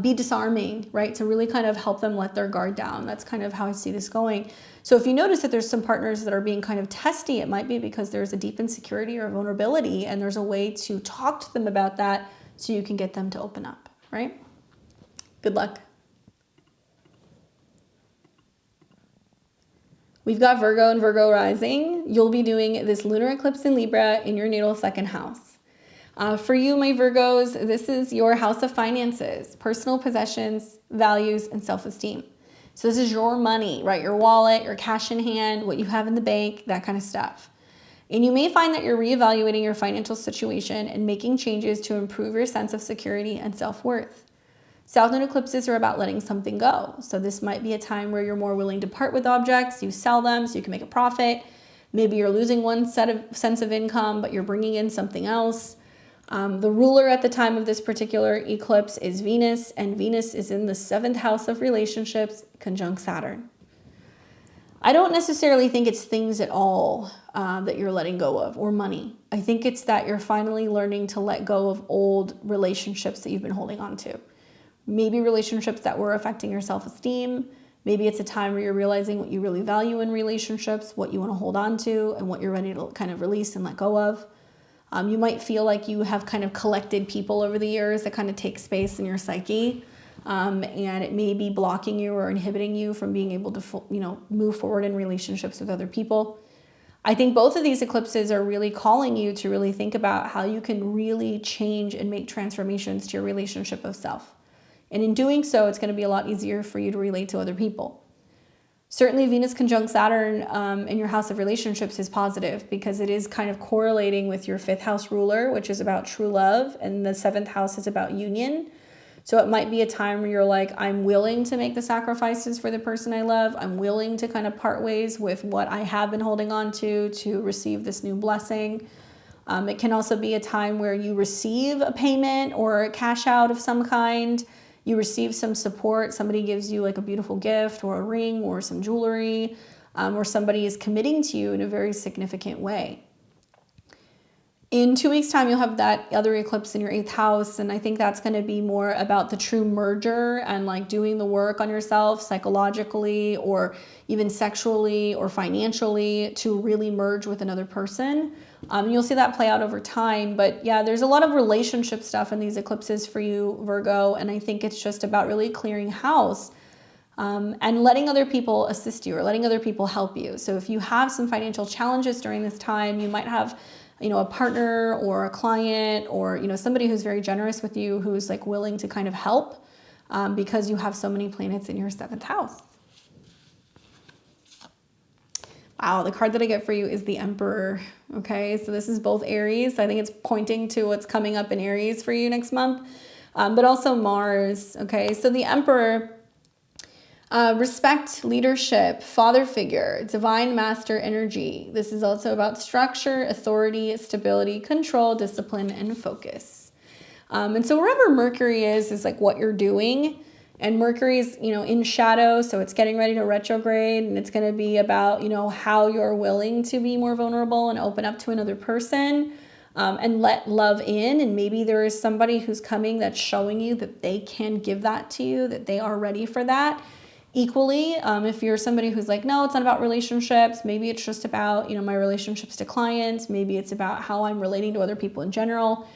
S1: be disarming, right? To really kind of help them let their guard down. That's kind of how I see this going. So if you notice that there's some partners that are being kind of testy, it might be because there's a deep insecurity or vulnerability, and there's a way to talk to them about that so you can get them to open up, right? Good luck. We've got Virgo and Virgo rising. You'll be doing this lunar eclipse in Libra in your natal second house. For you, my Virgos, this is your house of finances, personal possessions, values, and self-esteem. So this is your money, right? Your wallet, your cash in hand, what you have in the bank, that kind of stuff. And you may find that you're reevaluating your financial situation and making changes to improve your sense of security and self-worth. South node eclipses are about letting something go. So this might be a time where you're more willing to part with objects, you sell them so you can make a profit. Maybe you're losing one sense of income, but you're bringing in something else. The ruler at the time of this particular eclipse is Venus, and Venus is in the 7th house of relationships, conjunct Saturn. I don't necessarily think it's things at all that you're letting go of, or money. I think it's that you're finally learning to let go of old relationships that you've been holding on to. Maybe relationships that were affecting your self-esteem. Maybe it's a time where you're realizing what you really value in relationships, what you want to hold on to, and what you're ready to kind of release and let go of. You might feel like you have kind of collected people over the years that kind of take space in your psyche, and it may be blocking you or inhibiting you from being able to, move forward in relationships with other people. I think both of these eclipses are really calling you to really think about how you can really change and make transformations to your relationship of self. And in doing so, it's going to be a lot easier for you to relate to other people. Certainly Venus conjunct Saturn in your house of relationships is positive because it is kind of correlating with your 5th house ruler, which is about true love, and the 7th house is about union. So it might be a time where you're like, I'm willing to make the sacrifices for the person I love. I'm willing to kind of part ways with what I have been holding on to receive this new blessing. It can also be a time where you receive a payment or a cash out of some kind. You receive some support. Somebody gives you like a beautiful gift or a ring or some jewelry, or somebody is committing to you in a very significant way. In 2 weeks' time, you'll have that other eclipse in your 8th house. And I think that's going to be more about the true merger and like doing the work on yourself psychologically or even sexually or financially to really merge with another person. You'll see that play out over time. But yeah, there's a lot of relationship stuff in these eclipses for you, Virgo. And I think it's just about really clearing house and letting other people assist you or letting other people help you. So if you have some financial challenges during this time, you might have a partner or a client or, somebody who's very generous with you, who's like willing to kind of help because you have so many planets in your 7th house. Wow, the card that I get for you is the Emperor. Okay, so this is both Aries. I think it's pointing to what's coming up in Aries for you next month, but also Mars. Okay, so the Emperor, respect, leadership, father figure, divine master energy. This is also about structure, authority, stability, control, discipline, and focus. And so wherever Mercury is like what you're doing. And Mercury is, in shadow, so it's getting ready to retrograde, and it's going to be about, how you're willing to be more vulnerable and open up to another person and let love in. And maybe there is somebody who's coming that's showing you that they can give that to you, that they are ready for that. Equally, if you're somebody who's like, no, it's not about relationships, maybe it's just about, my relationships to clients, maybe it's about how I'm relating to other people in general.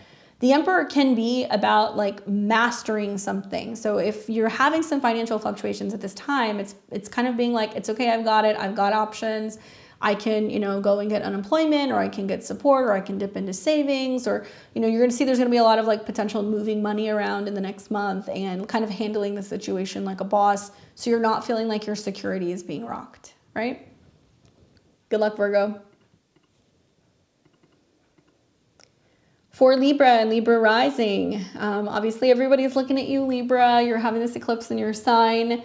S1: The Emperor can be about like mastering something. So if you're having some financial fluctuations at this time, it's kind of being like, it's okay, I've got it, I've got options. I can, go and get unemployment, or I can get support, or I can dip into savings, or, you're going to see there's going to be a lot of like potential moving money around in the next month and kind of handling the situation like a boss. So you're not feeling like your security is being rocked, right? Good luck, Virgo. For Libra and Libra rising, obviously everybody's looking at you, Libra. You're having this eclipse in your sign.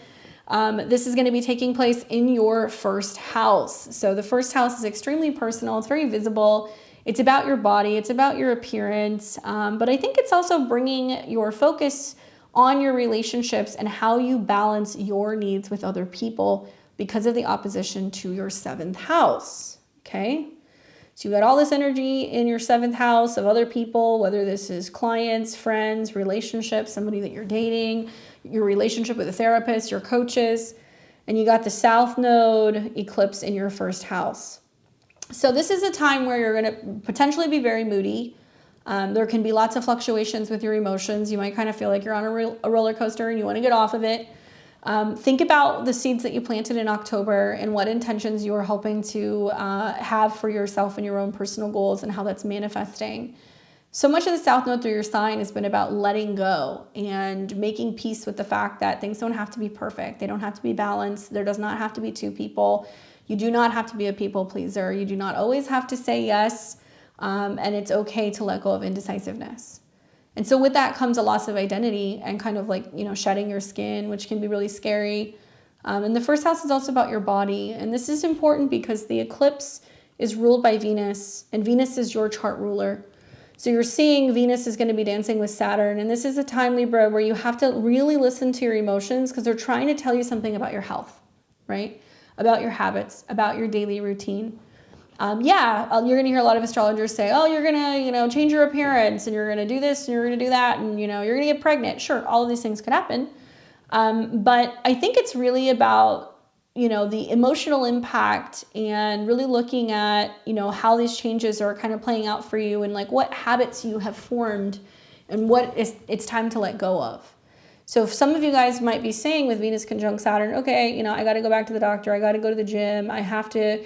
S1: This is going to be taking place in your 1st house. So the 1st house is extremely personal. It's very visible. It's about your body. It's about your appearance. But I think it's also bringing your focus on your relationships and how you balance your needs with other people because of the opposition to your 7th house. Okay. So you got all this energy in your 7th house of other people, whether this is clients, friends, relationships, somebody that you're dating, your relationship with a therapist, your coaches, and you got the South Node eclipse in your 1st house. So this is a time where you're going to potentially be very moody. There can be lots of fluctuations with your emotions. You might kind of feel like you're on a roller coaster and you want to get off of it. Think about the seeds that you planted in October and what intentions you are hoping to have for yourself and your own personal goals and how that's manifesting. So much of the South Node through your sign has been about letting go and making peace with the fact that things don't have to be perfect. They don't have to be balanced. There does not have to be 2 people. You do not have to be a people pleaser. You do not always have to say yes. And it's okay to let go of indecisiveness. And so with that comes a loss of identity and kind of like, shedding your skin, which can be really scary. And the 1st house is also about your body. And this is important because the eclipse is ruled by Venus, and Venus is your chart ruler. So you're seeing Venus is going to be dancing with Saturn. And this is a time, Libra, where you have to really listen to your emotions because they're trying to tell you something about your health, right? About your habits, about your daily routine. You're going to hear a lot of astrologers say, oh, you're going to, change your appearance and you're going to do this and you're going to do that and, you're going to get pregnant. Sure, all of these things could happen. But I think it's really about, the emotional impact and really looking at, how these changes are kind of playing out for you and like what habits you have formed and what it's time to let go of. So if some of you guys might be saying with Venus conjunct Saturn, okay, I got to go back to the doctor. I got to go to the gym. I have to,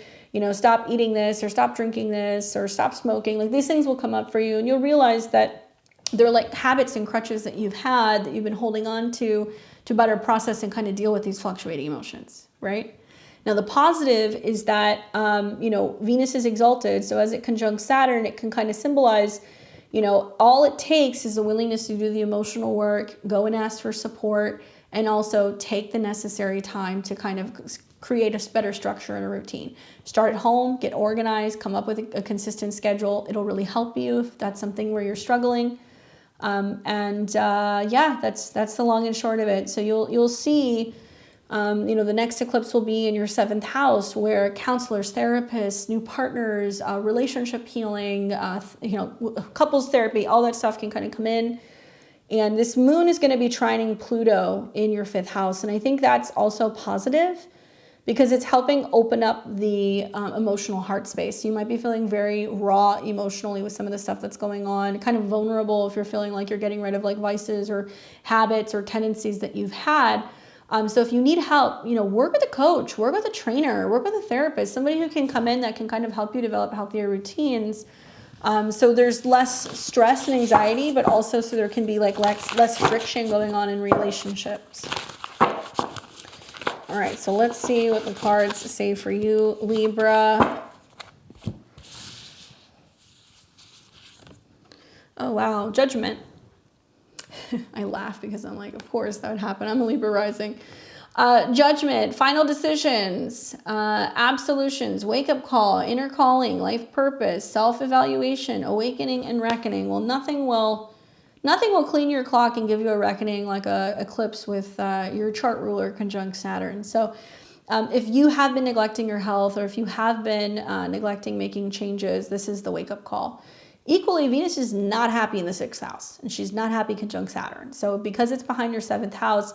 S1: stop eating this or stop drinking this or stop smoking. Like these things will come up for you and you'll realize that they're like habits and crutches that you've had that you've been holding on to better process and kind of deal with these fluctuating emotions, right? Now the positive is that, Venus is exalted. So as it conjuncts Saturn, it can kind of symbolize, You know, all it takes is a willingness to do the emotional work, go and ask for support, and also take the necessary time to kind of create a better structure and a routine. Start at home, get organized, come up with a consistent schedule. It'll really help you if that's something where you're struggling. Yeah, that's the long and short of it. So you'll see, you know, the next eclipse will be in your 7th house, where counselors, therapists, new partners, relationship healing, you know, couples therapy, all that stuff can kind of come in. And this moon is going to be trining Pluto in your 5th house. And I think that's also positive because it's helping open up the emotional heart space. You might be feeling very raw emotionally with some of the stuff that's going on, kind of vulnerable if you're feeling like you're getting rid of like vices or habits or tendencies that you've had. So if you need help, you know, work with a coach, work with a trainer, work with a therapist, somebody who can come in that can kind of help you develop healthier routines. So there's less stress and anxiety, but also so there can be like less friction going on in relationships. All right, so let's see what the cards say for you, Libra. Oh, wow, Judgment. I laugh because I'm like, of course that would happen. I'm a Libra rising. Judgment, final decisions, absolutions, wake-up call, inner calling, life purpose, self-evaluation, awakening, and reckoning. Well, nothing will clean your clock and give you a reckoning like a eclipse with your chart ruler conjunct Saturn. So if you have been neglecting your health, or if you have been neglecting making changes, this is the wake-up call. Equally, Venus is not happy in the 6th house, and she's not happy conjunct Saturn. So because it's behind your 7th house,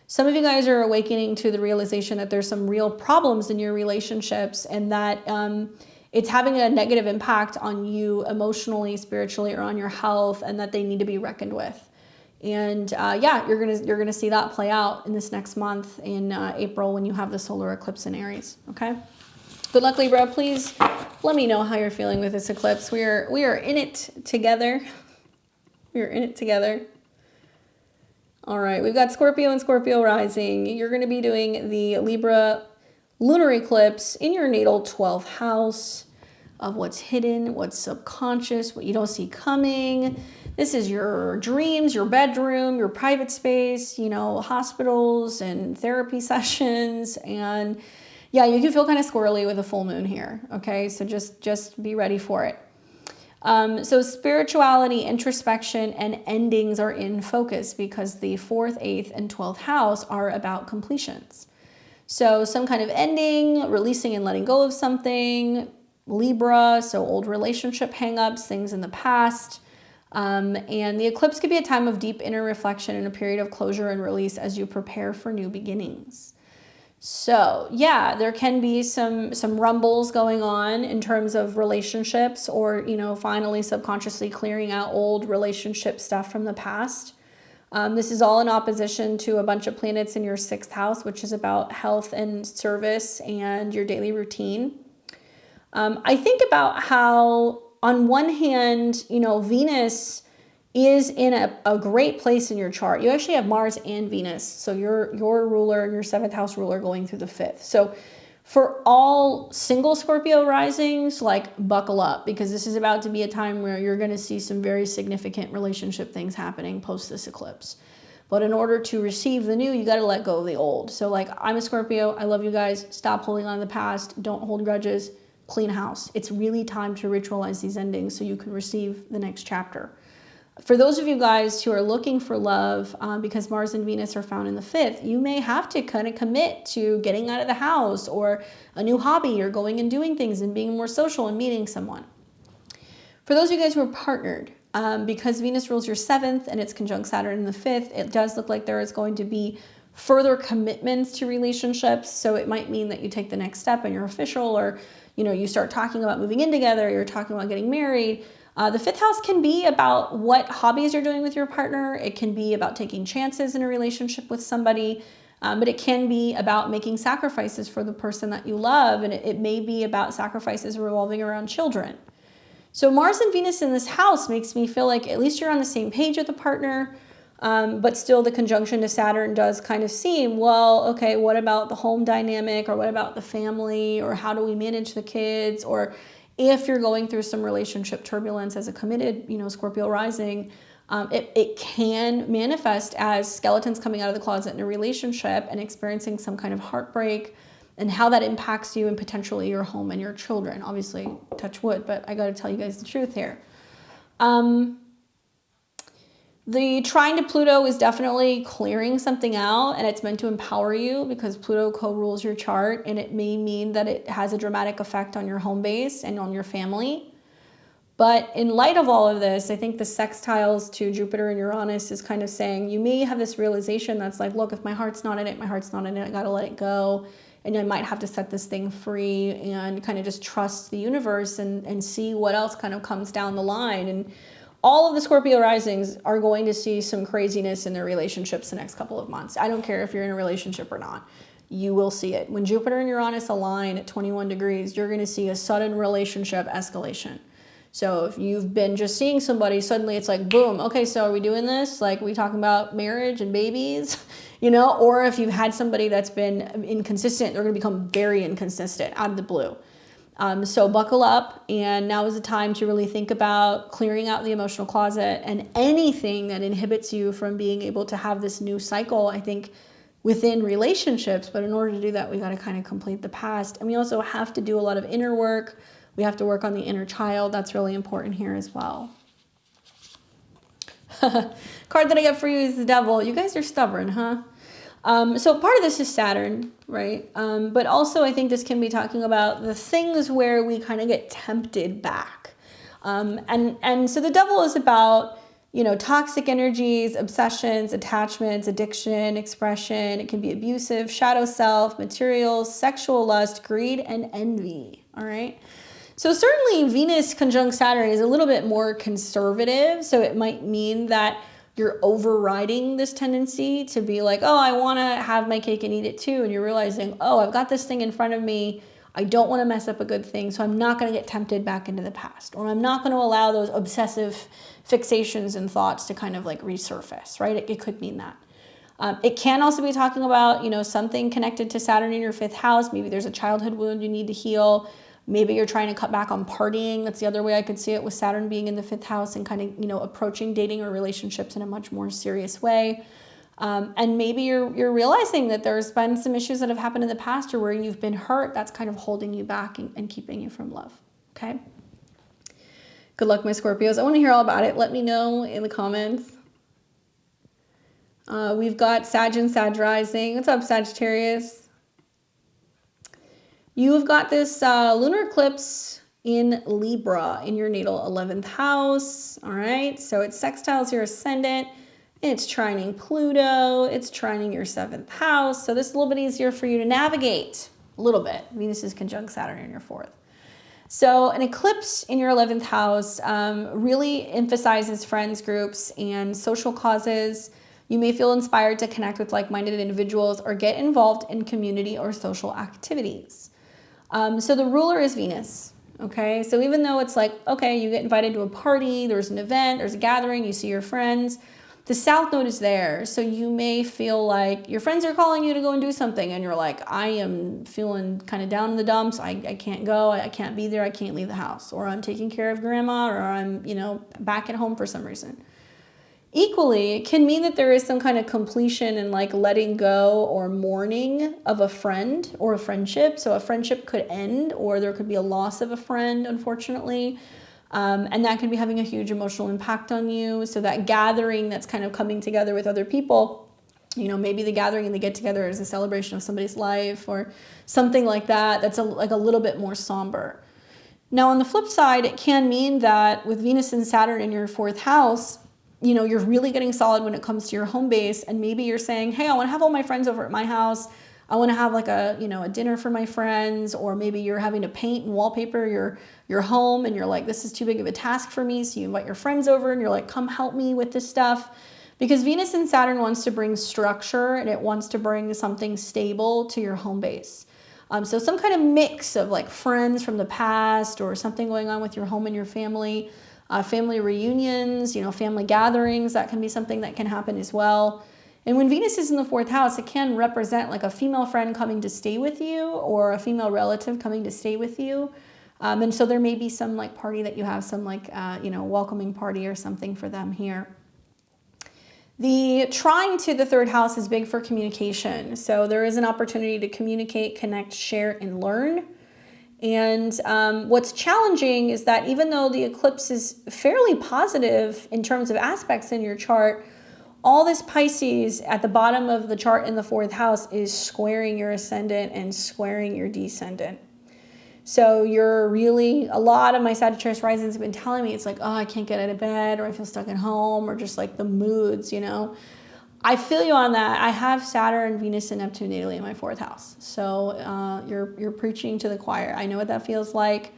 S1: some of you guys are awakening to the realization that there's some real problems in your relationships, and that it's having a negative impact on you emotionally, spiritually, or on your health, and that they need to be reckoned with. And yeah, you're gonna see that play out in this next month in April when you have the solar eclipse in Aries. Okay. Good luck, Libra. Please let me know how you're feeling with this eclipse. We are in it together. We are in it together. All right, we've got Scorpio and Scorpio rising. You're going to be doing the Libra lunar eclipse in your natal 12th house of what's hidden, what's subconscious, what you don't see coming. This is your dreams, your bedroom, your private space, you know, hospitals and therapy sessions. And yeah, you can feel kind of squirrely with a full moon here. Okay, so just be ready for it. So spirituality, introspection, and endings are in focus because the 4th, 8th, and 12th house are about completions. So some kind of ending, releasing and letting go of something. Libra, so old relationship hangups, things in the past. And the eclipse could be a time of deep inner reflection and a period of closure and release as you prepare for new beginnings. So yeah, there can be some rumbles going on in terms of relationships, or, you know, finally subconsciously clearing out old relationship stuff from the past. This is all in opposition to a bunch of planets in your 6th house, which is about health and service and your daily routine. I think about how on one hand, you know, Venus is in a great place in your chart. You actually have Mars and Venus. So your ruler and your 7th house ruler going through the 5th. So for all single Scorpio risings, like buckle up, because this is about to be a time where you're going to see some very significant relationship things happening post this eclipse. But in order to receive the new, you got to let go of the old. So like, I'm a Scorpio. I love you guys. Stop holding on to the past. Don't hold grudges. Clean house. It's really time to ritualize these endings so you can receive the next chapter. For those of you guys who are looking for love, because Mars and Venus are found in the 5th, you may have to kind of commit to getting out of the house, or a new hobby, or going and doing things and being more social and meeting someone. For those of you guys who are partnered, because Venus rules your 7th and it's conjunct Saturn in the 5th, it does look like there is going to be further commitments to relationships. So it might mean that you take the next step and you're official, or, you know, you start talking about moving in together, you're talking about getting married. The 5th house can be about what hobbies you're doing with your partner. It can be about taking chances in a relationship with somebody, but it can be about making sacrifices for the person that you love, and it may be about sacrifices revolving around children. So Mars and Venus in this house makes me feel like at least you're on the same page with the partner, but still the conjunction to Saturn does kind of seem, well, okay, what about the home dynamic, or what about the family, or how do we manage the kids, or if you're going through some relationship turbulence as a committed, Scorpio rising, it can manifest as skeletons coming out of the closet in a relationship and experiencing some kind of heartbreak, and how that impacts you and potentially your home and your children. Obviously, touch wood, but I got to tell you guys the truth here. The trine to Pluto is definitely clearing something out, and it's meant to empower you because Pluto co-rules your chart, and it may mean that it has a dramatic effect on your home base and on your family. But in light of all of this, I think the sextiles to Jupiter and Uranus is kind of saying you may have this realization that's like, look, if my heart's not in it, my heart's not in it, I got to let it go. And I might have to set this thing free and kind of just trust the universe and see what else kind of comes down the line. And all of the Scorpio risings are going to see some craziness in their relationships the next couple of months. I don't care if you're in a relationship or not. You will see it. When Jupiter and Uranus align at 21 degrees, you're going to see a sudden relationship escalation. So if you've been just seeing somebody, suddenly it's like, boom, okay, so are we doing this? Like, we talking about marriage and babies, Or if you've had somebody that's been inconsistent, they're going to become very inconsistent out of the blue. So buckle up, and now is the time to really think about clearing out the emotional closet and anything that inhibits you from being able to have this new cycle, I think, within relationships. But in order to do that, we got to kind of complete the past. And we also have to do a lot of inner work. We have to work on the inner child. That's really important here as well. Card that I got for you is the Devil. You guys are stubborn, huh? So part of this is Saturn, right? But also I think this can be talking about the things where we kind of get tempted back. And so the Devil is about, toxic energies, obsessions, attachments, addiction, expression. It can be abusive, shadow self, materials, sexual lust, greed, and envy, all right? So certainly Venus conjunct Saturn is a little bit more conservative. So it might mean that you're overriding this tendency to be like, oh, I want to have my cake and eat it too. And you're realizing, oh, I've got this thing in front of me. I don't want to mess up a good thing. So I'm not going to get tempted back into the past, or I'm not going to allow those obsessive fixations and thoughts to kind of like resurface, right? It could mean that. It can also be talking about, something connected to Saturn in your 5th house. Maybe there's a childhood wound you need to heal. Maybe you're trying to cut back on partying. That's the other way I could see it, with Saturn being in the 5th house and kind of, approaching dating or relationships in a much more serious way. And maybe you're realizing that there's been some issues that have happened in the past, or where you've been hurt, that's kind of holding you back and keeping you from love. Okay. Good luck, my Scorpios. I want to hear all about it. Let me know in the comments. We've got Sag and Sag rising. What's up, Sagittarius? You've got this lunar eclipse in Libra in your natal 11th house. All right. So it sextiles your ascendant. It's trining Pluto. It's trining your 7th house. So this is a little bit easier for you to navigate. A little bit. Venus is conjunct Saturn in your 4th. So an eclipse in your 11th house really emphasizes friends, groups, and social causes. You may feel inspired to connect with like-minded individuals or get involved in community or social activities. So the ruler is Venus, okay? So even though it's like, okay, you get invited to a party, there's an event, there's a gathering, you see your friends, the South Node is there. So you may feel like your friends are calling you to go and do something, and you're like, I am feeling kind of down in the dumps. I can't go, I can't be there, I can't leave the house, or I'm taking care of grandma, or I'm, back at home for some reason. Equally, it can mean that there is some kind of completion and like letting go or mourning of a friend or a friendship. So a friendship could end, or there could be a loss of a friend, unfortunately. And that could be having a huge emotional impact on you. So that gathering that's kind of coming together with other people, maybe the gathering and the get together is a celebration of somebody's life or something like that. That's like a little bit more somber. Now, on the flip side, it can mean that with Venus and Saturn in your 4th house, you're really getting solid when it comes to your home base. And maybe you're saying, hey, I want to have all my friends over at my house. I want to have like a dinner for my friends. Or maybe you're having to paint and wallpaper your home, and you're like, this is too big of a task for me. So you invite your friends over and you're like, come help me with this stuff. Because Venus and Saturn wants to bring structure, and it wants to bring something stable to your home base. So some kind of mix of like friends from the past, or something going on with your home and your family. Family reunions, family gatherings, that can be something that can happen as well. And when Venus is in the 4th house, it can represent like a female friend coming to stay with you, or a female relative coming to stay with you. And so there may be some like party that you have, some like, welcoming party or something for them here. The trine to the third house is big for communication. So there is an opportunity to communicate, connect, share, and learn. And what's challenging is that even though the eclipse is fairly positive in terms of aspects in your chart, all this Pisces at the bottom of the chart in the fourth house is squaring your ascendant and squaring your descendant. So a lot of my Sagittarius risings have been telling me, it's like, oh, I can't get out of bed, or I feel stuck at home, or just like the moods, I feel you on that. I have Saturn, Venus, and Neptune natally in my fourth house. So you're preaching to the choir. I know what that feels like.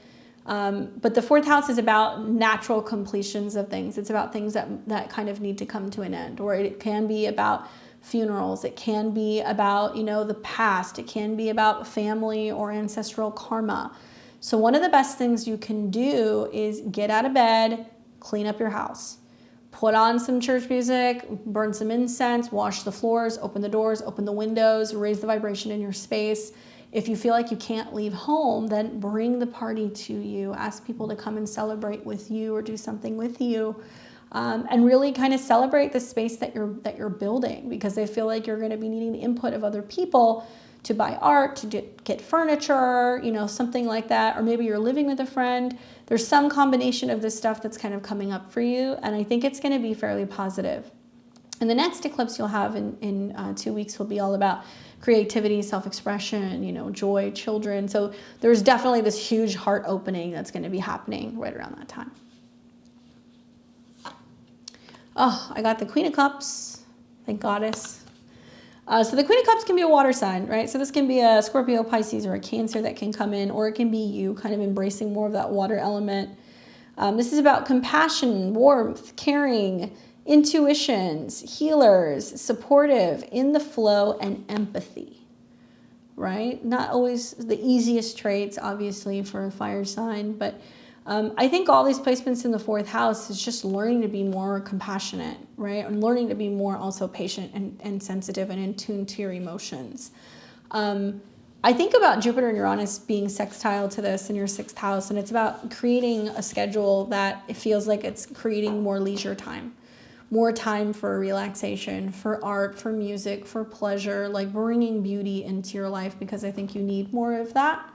S1: But the fourth house is about natural completions of things. It's about things that kind of need to come to an end, or it can be about funerals. It can be about, the past. It can be about family or ancestral karma. So one of the best things you can do is get out of bed, clean up your house, put on some church music, burn some incense, wash the floors, open the doors, open the windows, raise the vibration in your space. If you feel like you can't leave home, then bring the party to you. Ask people to come and celebrate with you or do something with you. And really kind of celebrate the space that you're building, because they feel like you're going to be needing the input of other people to buy art, to get furniture, something like that. Or maybe you're living with a friend. There's some combination of this stuff that's kind of coming up for you. And I think it's going to be fairly positive. And the next eclipse you'll have in 2 weeks will be all about creativity, self-expression, joy, children. So there's definitely this huge heart opening that's going to be happening right around that time. Oh, I got the Queen of Cups. Thank Goddess. So the Queen of Cups can be a water sign, right? So this can be a Scorpio, Pisces, or a Cancer that can come in, or it can be you kind of embracing more of that water element. This is about compassion, warmth, caring, intuitions, healers, supportive, in the flow, and empathy, right? Not always the easiest traits, obviously, for a fire sign, but I think all these placements in the fourth house is just learning to be more compassionate, right? And learning to be more also patient and sensitive and in tune to your emotions. I think about Jupiter and Uranus being sextile to this in your sixth house, and it's about creating a schedule that it feels like it's creating more leisure time. More time for relaxation, for art, for music, for pleasure, like bringing beauty into your life, because I think you need more of that.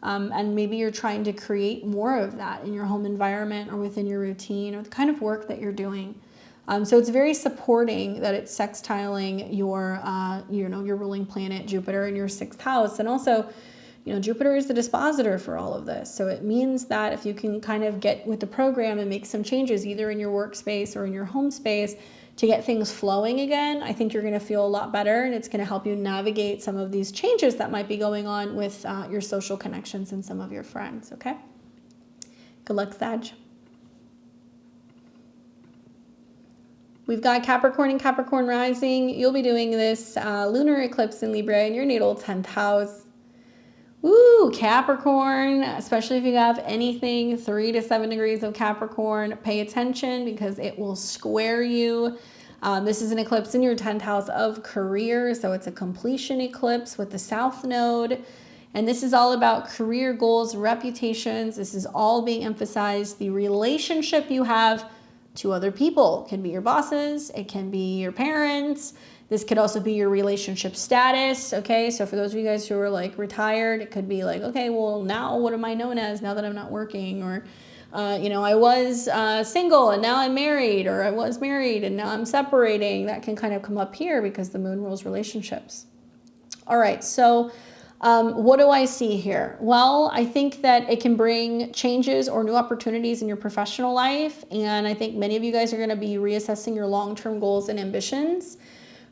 S1: And maybe you're trying to create more of that in your home environment or within your routine or the kind of work that you're doing. So it's very supporting that it's sextiling your ruling planet, Jupiter, in your sixth house. And also, Jupiter is the dispositor for all of this. So it means that if you can kind of get with the program and make some changes, either in your workspace or in your home space, to get things flowing again, I think you're going to feel a lot better, and it's going to help you navigate some of these changes that might be going on with your social connections and some of your friends, okay? Good luck, Sag. We've got Capricorn and Capricorn rising. You'll be doing this lunar eclipse in Libra in your natal 10th house. Woo, Capricorn, especially if you have anything 3 to 7 degrees of Capricorn, pay attention because it will square you. This is an eclipse in your 10th house of career, so it's a completion eclipse with the South Node. And this is all about career goals, reputations. This is all being emphasized. The relationship you have to other people. It can be your bosses, it can be your parents. This could also be your relationship status, okay? So for those of you guys who are like retired, it could be like, okay, well now what am I known as now that I'm not working? Or, I was single and now I'm married, or I was married and now I'm separating. That can kind of come up here because the moon rules relationships. All right, so what do I see here? Well, I think that it can bring changes or new opportunities in your professional life. And I think many of you guys are going to be reassessing your long-term goals and ambitions.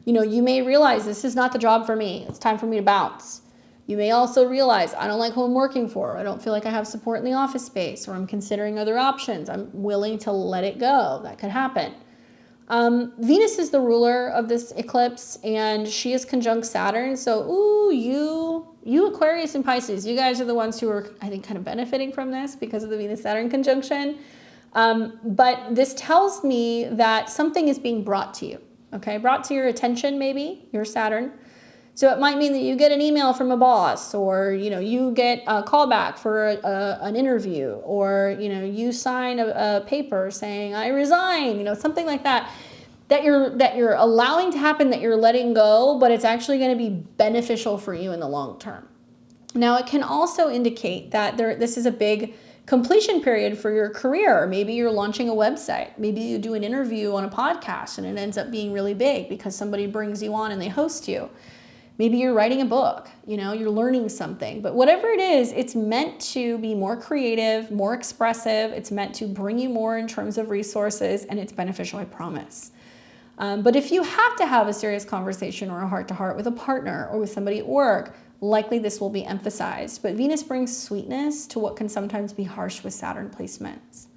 S1: You may realize this is not the job for me. It's time for me to bounce. You may also realize I don't like who I'm working for. I don't feel like I have support in the office space, or I'm considering other options. I'm willing to let it go. That could happen. Venus is the ruler of this eclipse, and she is conjunct Saturn. So, you Aquarius and Pisces, you guys are the ones who are, I think, kind of benefiting from this because of the Venus-Saturn conjunction. But this tells me that something is being brought to you. Okay, brought to your attention, maybe, your Saturn. So it might mean that you get an email from a boss, or, you know, you get a call back for an interview, or, you know, you sign a paper saying, I resign, you know, something like that, that you're allowing to happen, that you're letting go, but it's actually going to be beneficial for you in the long term. Now, it can also indicate that this is a big completion period for your career. Maybe you're launching a website. Maybe you do an interview on a podcast and it ends up being really big because somebody brings you on and they host you. Maybe you're writing a book, you know, you're learning something. But whatever it is, it's meant to be more creative, more expressive. It's meant to bring you more in terms of resources, and it's beneficial, I promise. But if you have to have a serious conversation or a heart-to-heart with a partner or with somebody at work, likely this will be emphasized. But Venus brings sweetness to what can sometimes be harsh with Saturn placements.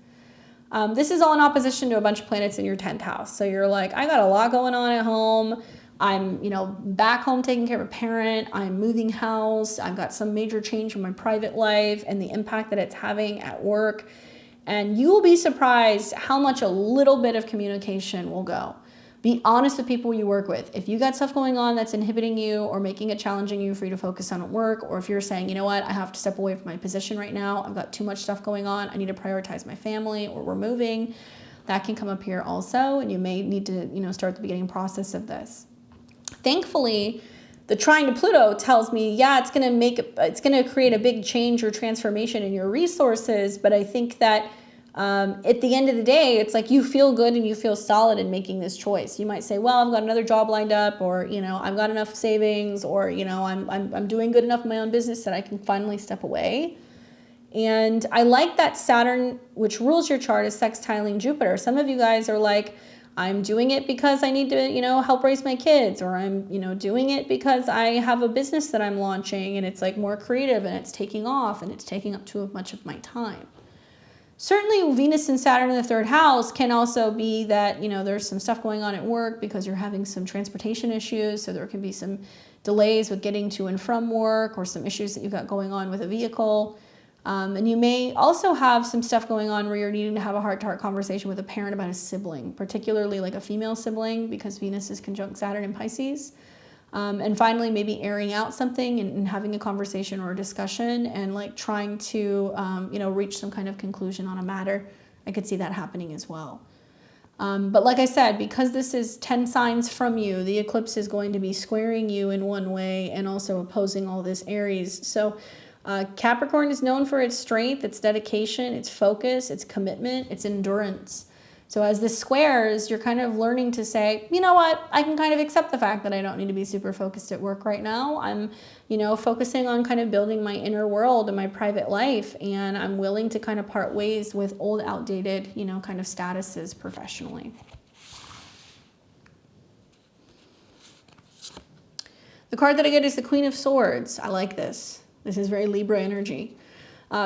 S1: This is all in opposition to a bunch of planets in your 10th house. So you're like, I got a lot going on at home. I'm, you know, back home taking care of a parent. I'm moving house. I've got some major change in my private life and the impact that it's having at work. And you will be surprised how much a little bit of communication will go. Be honest with people you work with. If you got stuff going on that's inhibiting you or making it challenging you for you to focus on at work, or if you're saying, you know what, I have to step away from my position right now, I've got too much stuff going on, I need to prioritize my family, or we're moving, that can come up here also, and you may need to, you know, start the beginning process of this. Thankfully, the trine to Pluto tells me, yeah, it's going to create a big change or transformation in your resources, but I think that at the end of the day, it's like you feel good and you feel solid in making this choice. You might say, well, I've got another job lined up, or, you know, I've got enough savings, or, you know, I'm doing good enough in my own business that I can finally step away. And I like that Saturn, which rules your chart, is sextiling Jupiter. Some of you guys are like, I'm doing it because I need to, you know, help raise my kids, or I'm, you know, doing it because I have a business that I'm launching and it's like more creative and it's taking off and it's taking up too much of my time. Certainly Venus and Saturn in the 3rd house can also be that, you know, there's some stuff going on at work because you're having some transportation issues. So there can be some delays with getting to and from work, or some issues that you've got going on with a vehicle. And you may also have some stuff going on where you're needing to have a heart-to-heart conversation with a parent about a sibling, particularly like a female sibling, because Venus is conjunct Saturn in Pisces. And finally, maybe airing out something and having a conversation or a discussion and like trying to, you know, reach some kind of conclusion on a matter. I could see that happening as well. But like I said, because this is 10 signs from you, the eclipse is going to be squaring you in one way and also opposing all this Aries. So Capricorn is known for its strength, its dedication, its focus, its commitment, its endurance. So as this squares, you're kind of learning to say, you know what, I can kind of accept the fact that I don't need to be super focused at work right now. I'm, you know, focusing on kind of building my inner world and my private life, and I'm willing to kind of part ways with old, outdated, you know, kind of statuses professionally. The card that I get is the Queen of Swords. I like this. This is very Libra energy.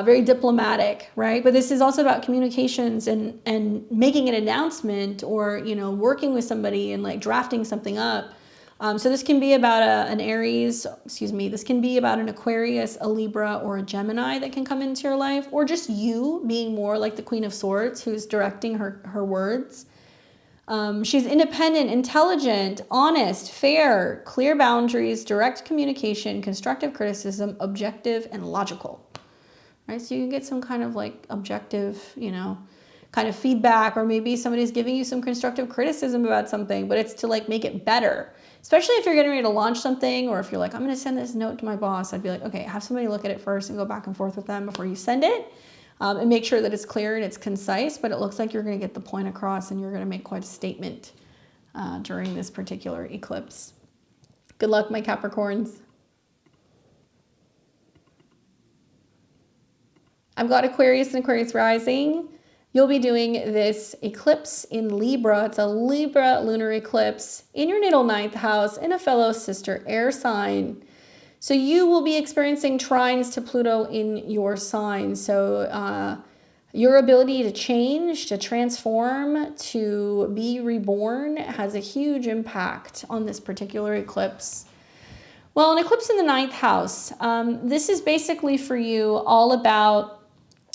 S1: Very diplomatic, right? But this is also about communications and making an announcement, or, you know, working with somebody and like drafting something up. So this can be about an Aries, this can be about an Aquarius, a Libra, or a Gemini that can come into your life, or just you being more like the Queen of Swords who's directing her words. She's independent, intelligent, honest, fair, clear boundaries, direct communication, constructive criticism, objective, and logical. Right? So you can get some kind of like objective, you know, kind of feedback, or maybe somebody's giving you some constructive criticism about something, but it's to like make it better. Especially if you're getting ready to launch something, or if you're like, I'm going to send this note to my boss, I'd be like, okay, have somebody look at it first and go back and forth with them before you send it, and make sure that it's clear and it's concise, but it looks like you're going to get the point across and you're going to make quite a statement during this particular eclipse. Good luck, my Capricorns. I've got Aquarius and Aquarius rising. You'll be doing this eclipse in Libra. It's a Libra lunar eclipse in your natal 9th house in a fellow sister air sign. So you will be experiencing trines to Pluto in your sign. So your ability to change, to transform, to be reborn has a huge impact on this particular eclipse. Well, an eclipse in the 9th house, this is basically for you all about,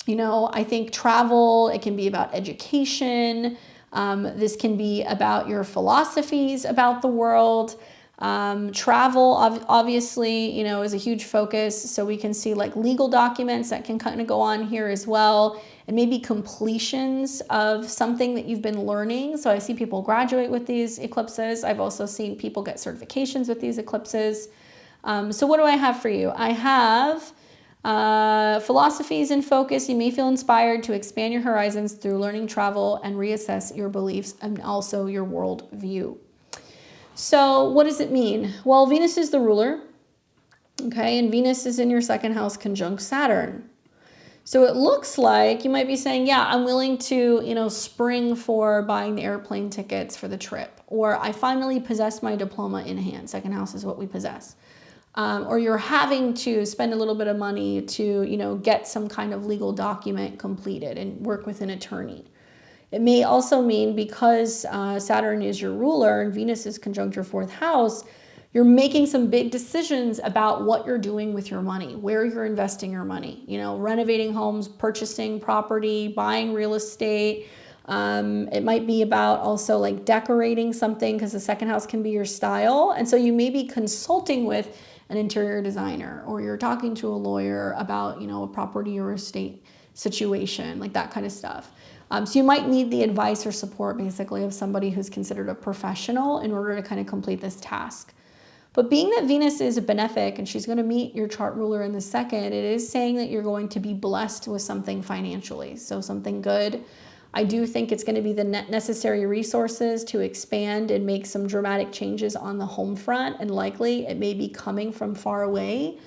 S1: you know, I think travel. It can be about education. This can be about your philosophies about the world. Travel, obviously, you know, is a huge focus. So we can see like legal documents that can kind of go on here as well. And maybe completions of something that you've been learning. So I see people graduate with these eclipses. I've also seen people get certifications with these eclipses. So what do I have for you? I have philosophies in focus. You may feel inspired to expand your horizons through learning, travel, and reassess your beliefs and also your world view. So what does it mean? Well, Venus is the ruler, okay? And Venus is in your second house conjunct Saturn. So it looks like you might be saying, yeah, I'm willing to, you know, spring for buying the airplane tickets for the trip. Or I finally possess my diploma in hand. Second house is what we possess. Or you're having to spend a little bit of money to, you know, get some kind of legal document completed and work with an attorney. It may also mean because Saturn is your ruler and Venus is conjunct your fourth house, you're making some big decisions about what you're doing with your money, where you're investing your money, you know, renovating homes, purchasing property, buying real estate. It might be about also like decorating something because the second house can be your style. And so you may be consulting with an interior designer or you're talking to a lawyer about, you know, a property or estate situation, like that kind of stuff. So you might need the advice or support basically of somebody who's considered a professional in order to kind of complete this task. But being that Venus is a benefic and she's going to meet your chart ruler in the second, it is saying that you're going to be blessed with something financially. So something good. I do think it's going to be the necessary resources to expand and make some dramatic changes on the home front. And likely it may be coming from far away.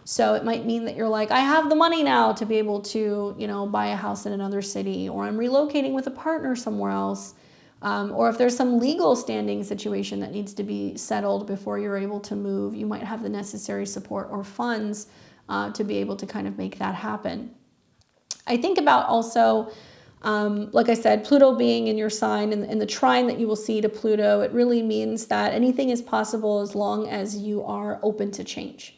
S1: So it might mean that you're like, I have the money now to be able to, you know, buy a house in another city, or I'm relocating with a partner somewhere else. Or if there's some legal standing situation that needs to be settled before you're able to move, you might have the necessary support or funds to be able to kind of make that happen. I think about also, like I said, Pluto being in your sign and the trine that you will see to Pluto, it really means that anything is possible as long as you are open to change.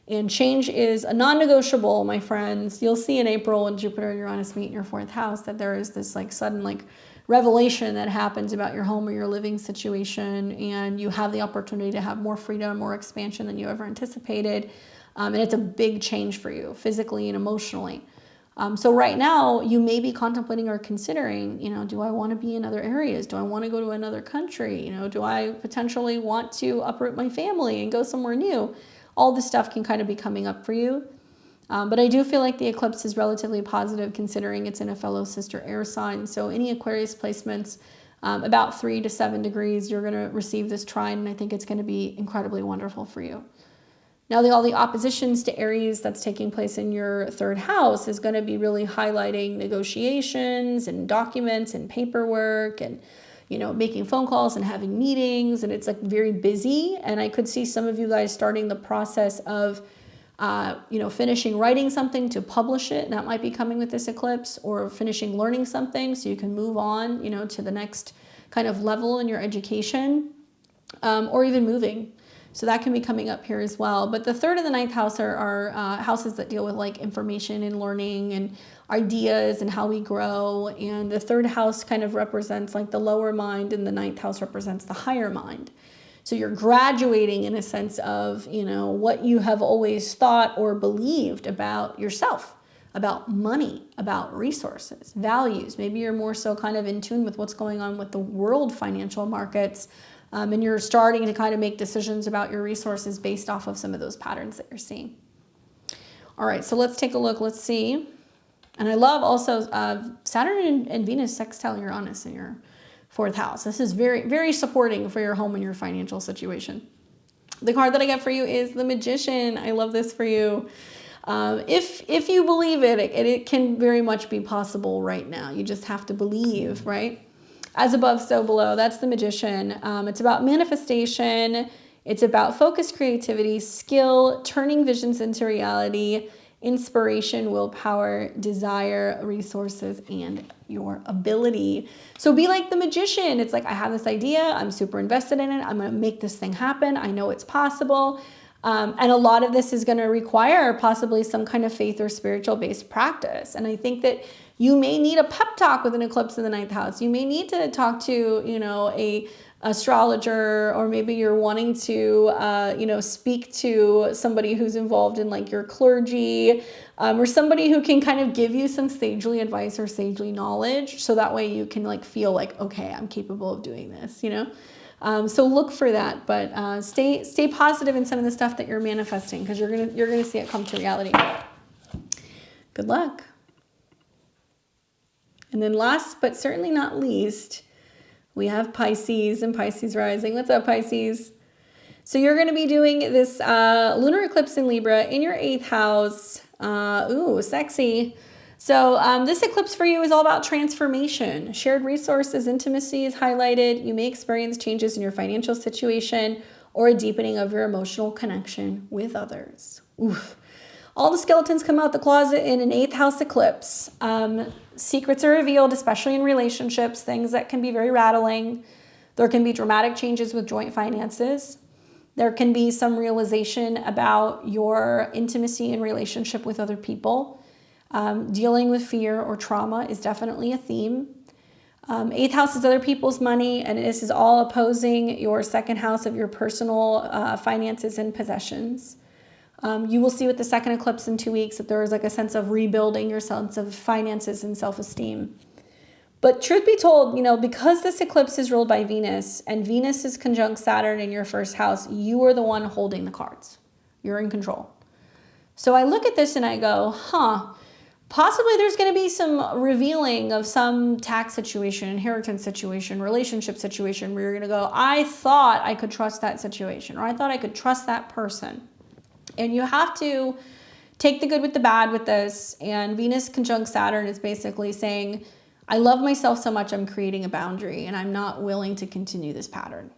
S1: And change is a non-negotiable, my friends. You'll see in April when Jupiter and Uranus meet in your fourth house that there is this like sudden like revelation that happens about your home or your living situation, and you have the opportunity to have more freedom, more expansion than you ever anticipated. And it's a big change for you physically and emotionally. So right now you may be contemplating or considering, you know, do I want to be in other areas? Do I want to go to another country? You know, do I potentially want to uproot my family and go somewhere new? All this stuff can kind of be coming up for you. But I do feel like the eclipse is relatively positive considering it's in a fellow sister air sign. So any Aquarius placements about 3 to 7 degrees, you're going to receive this trine, and I think it's going to be incredibly wonderful for you. Now, all the oppositions to Aries that's taking place in your third house is going to be really highlighting negotiations and documents and paperwork and, you know, making phone calls and having meetings, and it's like very busy. And I could see some of you guys starting the process of, you know, finishing writing something to publish it. And that might be coming with this eclipse, or finishing learning something so you can move on, you know, to the next kind of level in your education, or even moving. So that can be coming up here as well. But the third and the ninth house are houses that deal with like information and learning and ideas and how we grow. And the third house kind of represents like the lower mind, and the ninth house represents the higher mind. So you're graduating in a sense of, you know, what you have always thought or believed about yourself, about money, about resources, values. Maybe you're more so kind of in tune with what's going on with the world financial markets. And you're starting to kind of make decisions about your resources based off of some of those patterns that you're seeing. All right, so let's take a look. Let's see. And I love also Saturn and Venus sextile Uranus in your fourth house. This is very, very supporting for your home and your financial situation. The card that I get for you is the Magician. I love this for you. If you believe it can very much be possible right now. You just have to believe, right? As above, so below. That's the Magician. It's about manifestation. It's about focused creativity, skill, turning visions into reality, inspiration, willpower, desire, resources, and your ability. So be like the Magician. It's like, I have this idea. I'm super invested in it. I'm going to make this thing happen. I know it's possible. And a lot of this is going to require possibly some kind of faith or spiritual based practice. And I think that you may need a pep talk with an eclipse in the ninth house. You may need to talk to, you know, a astrologer, or maybe you're wanting to, you know, speak to somebody who's involved in like your clergy, or somebody who can kind of give you some sagely advice or sagely knowledge. So that way you can like feel like, okay, I'm capable of doing this, you know? So look for that, but stay positive in some of the stuff that you're manifesting, because you're gonna see it come to reality. Good luck. And then last but certainly not least, we have Pisces and Pisces rising. What's up, Pisces? So you're going to be doing this lunar eclipse in Libra in your 8th house. Ooh, sexy. So this eclipse for you is all about transformation. Shared resources, intimacy is highlighted. You may experience changes in your financial situation or a deepening of your emotional connection with others. Oof. All the skeletons come out the closet in an 8th house eclipse. Secrets are revealed, especially in relationships, things that can be very rattling. There can be dramatic changes with joint finances. There can be some realization about your intimacy and relationship with other people. Dealing with fear or trauma is definitely a theme. 8th house is other people's money, and this is all opposing your 2nd house of your personal finances and possessions. You will see with the 2nd eclipse in 2 weeks that there is like a sense of rebuilding your sense of finances and self-esteem. But truth be told, you know, because this eclipse is ruled by Venus and Venus is conjunct Saturn in your 1st house, you are the one holding the cards. You're in control. So I look at this and I go, possibly there's going to be some revealing of some tax situation, inheritance situation, relationship situation where you're going to go, I thought I could trust that situation, or I thought I could trust that person. And you have to take the good with the bad with this. And Venus conjunct Saturn is basically saying, I love myself so much, I'm creating a boundary and I'm not willing to continue this pattern.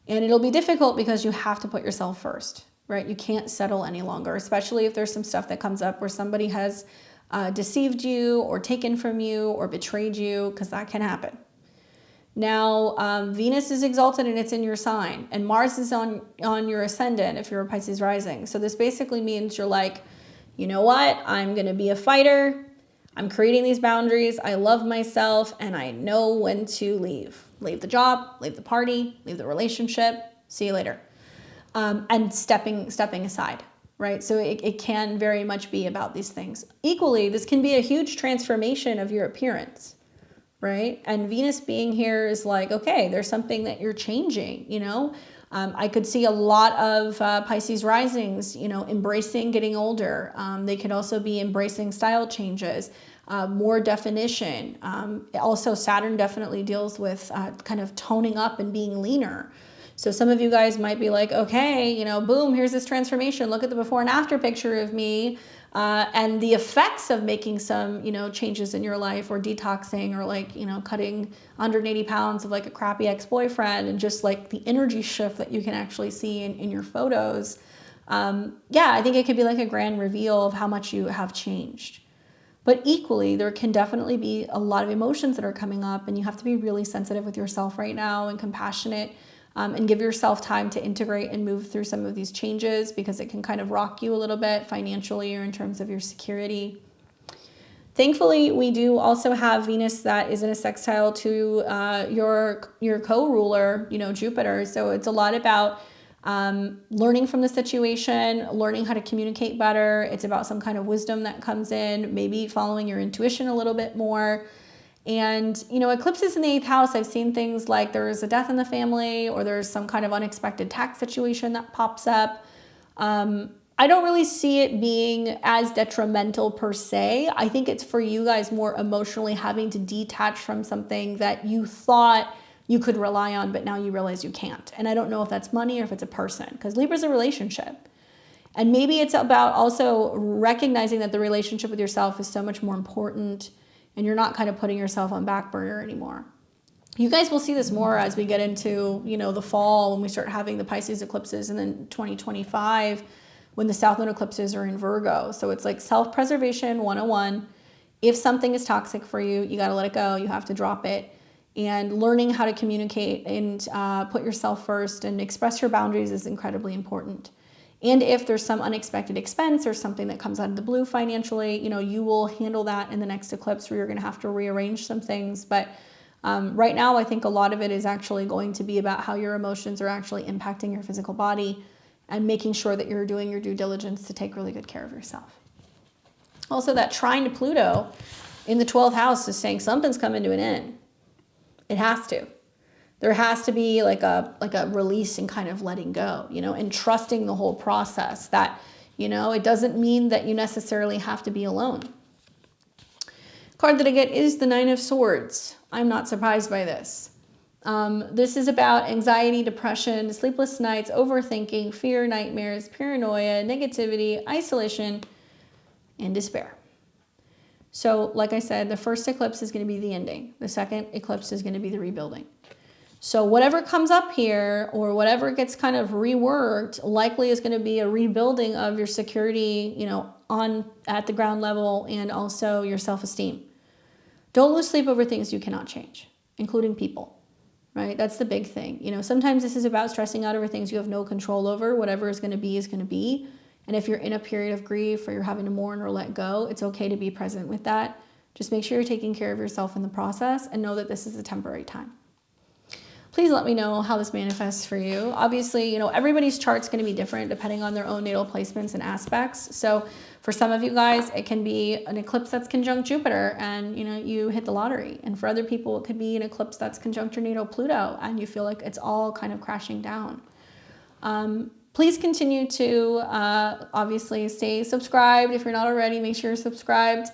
S1: And it'll be difficult because you have to put yourself first, right? You can't settle any longer, especially if there's some stuff that comes up where somebody has deceived you or taken from you or betrayed you, because that can happen. Now, Venus is exalted and it's in your sign, and Mars is on your ascendant if you're a Pisces rising. So this basically means you're like, you know what? I'm going to be a fighter. I'm creating these boundaries. I love myself and I know when to leave. Leave the job, leave the party, leave the relationship. See you later. And stepping aside, right? So it can very much be about these things. Equally, this can be a huge transformation of your appearance. Right? And Venus being here is like, okay, there's something that you're changing, you know? I could see a lot of Pisces risings, you know, embracing getting older. They could also be embracing style changes, more definition. Also, Saturn definitely deals with kind of toning up and being leaner. So some of you guys might be like, okay, you know, boom, here's this transformation. Look at the before and after picture of me. And the effects of making some, you know, changes in your life, or detoxing, or like, you know, cutting 180 pounds of like a crappy ex-boyfriend, and just like the energy shift that you can actually see in your photos. Yeah, I think it could be like a grand reveal of how much you have changed. But equally, there can definitely be a lot of emotions that are coming up, and you have to be really sensitive with yourself right now and compassionate. And give yourself time to integrate and move through some of these changes, because it can kind of rock you a little bit financially or in terms of your security. Thankfully, we do also have Venus that is in a sextile to your co-ruler, you know, Jupiter. So it's a lot about learning from the situation, learning how to communicate better. It's about some kind of wisdom that comes in, maybe following your intuition a little bit more. And, you know, eclipses in the 8th house, I've seen things like there's a death in the family, or there's some kind of unexpected tax situation that pops up. I don't really see it being as detrimental per se. I think it's for you guys more emotionally having to detach from something that you thought you could rely on, but now you realize you can't. And I don't know if that's money or if it's a person, because Libra's a relationship. And maybe it's about also recognizing that the relationship with yourself is so much more important, and you're not kind of putting yourself on back burner anymore. You guys will see this more as we get into, you know, the fall, when we start having the Pisces eclipses, and then 2025 when the South Lunar eclipses are in Virgo. So it's like self-preservation 101. If something is toxic for you, you got to let it go. You have to drop it. And learning how to communicate and put yourself first and express your boundaries is incredibly important. And if there's some unexpected expense or something that comes out of the blue financially, you know, you will handle that in the next eclipse, where you're going to have to rearrange some things. But Right now, I think a lot of it is actually going to be about how your emotions are actually impacting your physical body and making sure that you're doing your due diligence to take really good care of yourself. Also, that trine to Pluto in the 12th house is saying something's coming to an end. It has to. There has to be like a release and kind of letting go, you know, and trusting the whole process that, you know, it doesn't mean that you necessarily have to be alone. Card that I get is the Nine of Swords. I'm not surprised by this. This is about anxiety, depression, sleepless nights, overthinking, fear, nightmares, paranoia, negativity, isolation, and despair. So like I said, the first eclipse is going to be the ending. The second eclipse is going to be the rebuilding. So whatever comes up here or whatever gets kind of reworked likely is going to be a rebuilding of your security, you know, at the ground level, and also your self-esteem. Don't lose sleep over things you cannot change, including people, right? That's the big thing. You know, sometimes this is about stressing out over things you have no control over. Whatever is going to be is going to be. And if you're in a period of grief or you're having to mourn or let go, it's okay to be present with that. Just make sure you're taking care of yourself in the process and know that this is a temporary time. Please let me know how this manifests for you. Obviously, you know, everybody's chart's going to be different depending on their own natal placements and aspects. So for some of you guys, it can be an eclipse that's conjunct Jupiter and, you know, you hit the lottery. And for other people, it could be an eclipse that's conjunct your natal Pluto and you feel like it's all kind of crashing down. Please continue to obviously stay subscribed. If you're not already, make sure you're subscribed.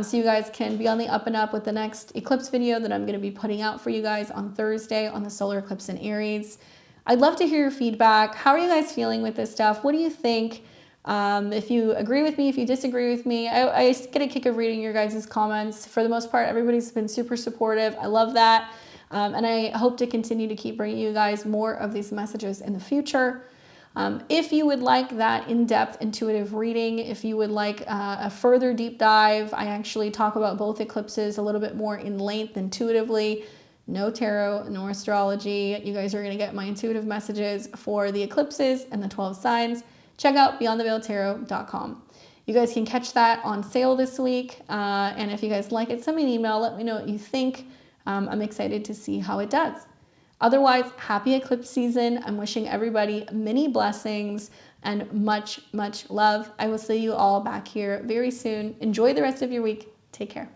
S1: So you guys can be on the up and up with the next eclipse video that I'm going to be putting out for you guys on Thursday on the solar eclipse in Aries. I'd love to hear your feedback. How are you guys feeling with this stuff? What do you think? If you agree with me, if you disagree with me, I get a kick of reading your guys' comments. For the most part, everybody's been super supportive. I love that. And I hope to continue to keep bringing you guys more of these messages in the future. If you would like that in-depth intuitive reading, if you would like a further deep dive, I actually talk about both eclipses a little bit more in length intuitively. No tarot, no astrology. You guys are going to get my intuitive messages for the eclipses and the 12 signs. Check out beyondtheveiltarot.com. You guys can catch that on sale this week. And if you guys like it, send me an email. Let me know what you think. I'm excited to see how it does. Otherwise, happy eclipse season. I'm wishing everybody many blessings and much, much love. I will see you all back here very soon. Enjoy the rest of your week. Take care.